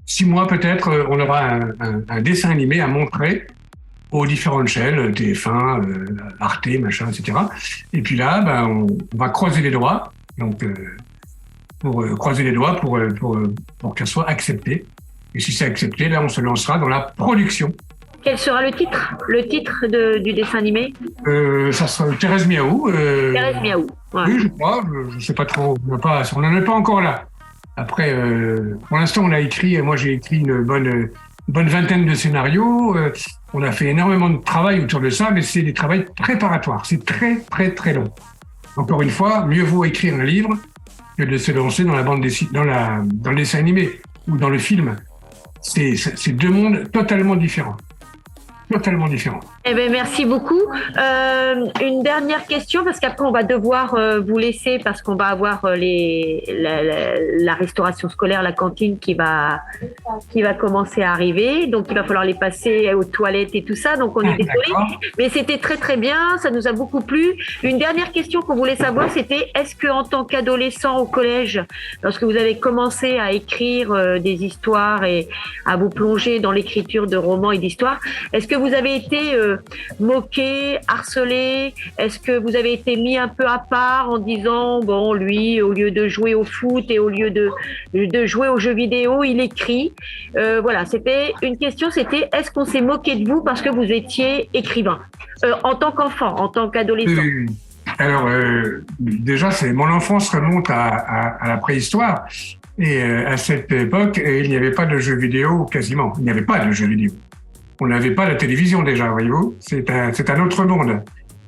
6 mois peut-être, on aura un dessin animé à montrer aux différentes chaînes, TF1, Arte, machin, etc. Et puis là, on va croiser les doigts, donc pour croiser les doigts pour qu'elle soit acceptée. Et si c'est accepté, là, on se lancera dans la production. Quel sera le titre du dessin animé? Ça sera Thérèse Miaou. Thérèse Miaou. Ouais. Oui, je crois. Je ne sais pas trop. On n'en est pas encore là. Après, pour l'instant, on a écrit. Moi, j'ai écrit une bonne vingtaine de scénarios. On a fait énormément de travail autour de ça, mais c'est des travaux préparatoires. C'est très, très, très long. Encore une fois, mieux vaut écrire un livre que de se lancer dans dans le dessin animé ou dans le film. C'est 2 mondes totalement différents. Totalement différent. Eh bien, merci beaucoup. Une dernière question, parce qu'après, on va devoir vous laisser, parce qu'on va avoir la restauration scolaire, la cantine qui va commencer à arriver. Donc, il va falloir les passer aux toilettes et tout ça. Donc, on est désolé. Mais c'était très, très bien. Ça nous a beaucoup plu. Une dernière question qu'on voulait savoir, c'était est-ce qu'en tant qu'adolescent au collège, lorsque vous avez commencé à écrire des histoires et à vous plonger dans l'écriture de romans et d'histoires, est-ce que vous avez été moqué, harcelé? Est-ce que vous avez été mis un peu à part en disant, bon, lui, au lieu de jouer au foot et au lieu de jouer aux jeux vidéo, il écrit? Voilà, c'était une question, c'était est-ce qu'on s'est moqué de vous parce que vous étiez écrivain en tant qu'enfant, en tant qu'adolescent? Alors, déjà, mon enfance remonte à la préhistoire. Et à cette époque, il n'y avait pas de jeux vidéo quasiment. Il n'y avait pas de jeux vidéo. On n'avait pas la télévision déjà, voyez-vous. C'est un autre monde.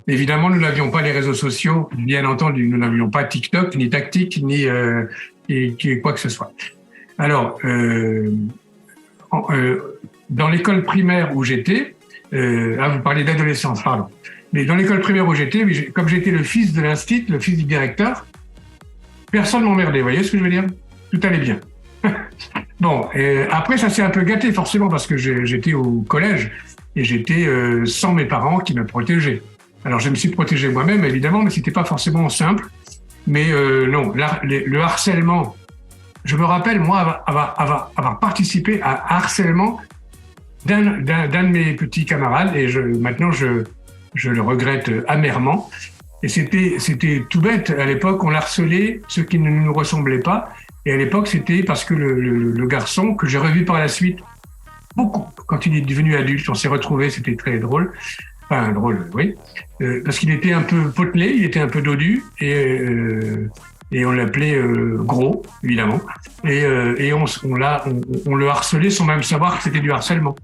Évidemment, nous n'avions pas les réseaux sociaux, bien entendu. Nous n'avions pas TikTok, ni Tactique, ni quoi que ce soit. Alors, dans l'école primaire où j'étais, vous parlez d'adolescence, pardon. Mais dans l'école primaire où j'étais, comme j'étais le fils de l'instit, le fils du directeur, personne m'emmerdait, vous voyez ce que je veux dire? Tout allait bien. Bon, après ça s'est un peu gâté forcément parce que j'étais au collège et j'étais sans mes parents qui me protégeaient. Alors je me suis protégé moi-même évidemment, mais c'était pas forcément simple. Mais non, le harcèlement, je me rappelle moi avoir participé à harcèlement d'un de mes petits camarades et maintenant je le regrette amèrement. Et c'était tout bête. À l'époque, on harcelait ceux qui ne nous ressemblaient pas. Et à l'époque, c'était parce que le garçon, que j'ai revu par la suite, beaucoup, quand il est devenu adulte, on s'est retrouvés, c'était très drôle. Enfin, drôle, oui. Parce qu'il était un peu potelé, il était un peu dodu, et on l'appelait gros, évidemment. Et on le harcelait sans même savoir que c'était du harcèlement.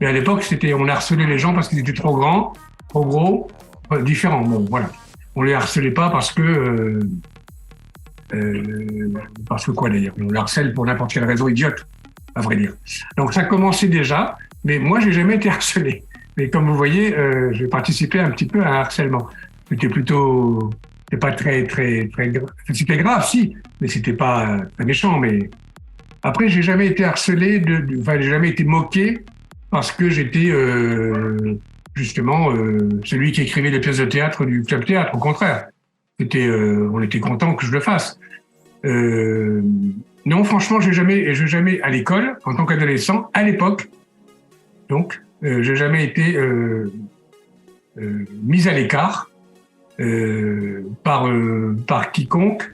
Mais à l'époque, on harcelait les gens parce qu'ils étaient trop grands, trop gros, différents. Bon, voilà. On les harcelait pas parce que quoi d'ailleurs? On le harcèle pour n'importe quelle raison idiote, à vrai dire. Donc ça commençait déjà, mais moi j'ai jamais été harcelé. Mais comme vous voyez, j'ai participé un petit peu à un harcèlement. C'était pas très grave. C'était grave, si, mais c'était pas très méchant. Mais après, j'ai jamais été harcelé, j'ai jamais été moqué parce que j'étais justement celui qui écrivait les pièces de théâtre du club théâtre. Au contraire. On était content que je le fasse. Non, franchement, j'ai jamais à l'école, en tant qu'adolescent, à l'époque, donc, j'ai jamais été mis à l'écart par quiconque.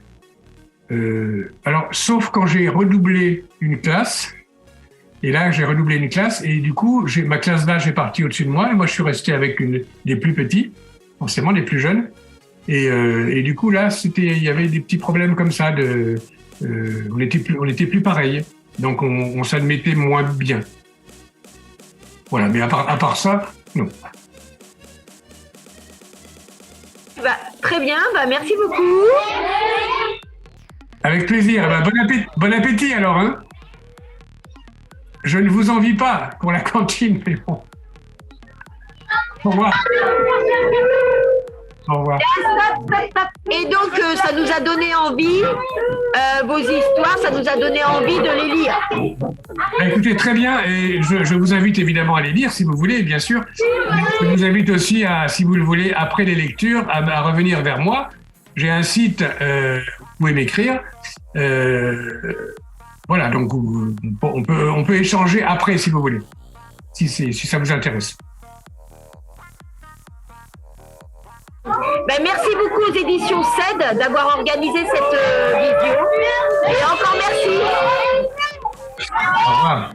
Alors, sauf quand j'ai redoublé une classe. Et là, j'ai redoublé une classe et du coup, ma classe d'âge est partie au-dessus de moi et moi, je suis resté avec des plus petits, forcément les plus jeunes. Et du coup là, il y avait des petits problèmes comme ça. On était plus pareil. Donc on s'admettait moins bien. Voilà. Mais à part ça, non. Très bien. Merci beaucoup. Avec plaisir. Bon appétit alors. Hein. Je ne vous envie pas pour la cantine, mais bon. Au revoir. Au revoir. Et donc, ça nous a donné envie, vos histoires, ça nous a donné envie de les lire. Écoutez, très bien. Et je vous invite évidemment à les lire, si vous voulez, bien sûr. Je vous invite aussi, si vous le voulez, après les lectures, à revenir vers moi. J'ai un site, vous pouvez m'écrire. Voilà, donc on peut échanger après, si vous voulez, si ça vous intéresse. Merci beaucoup aux éditions CED d'avoir organisé cette vidéo. Et encore merci. Au revoir.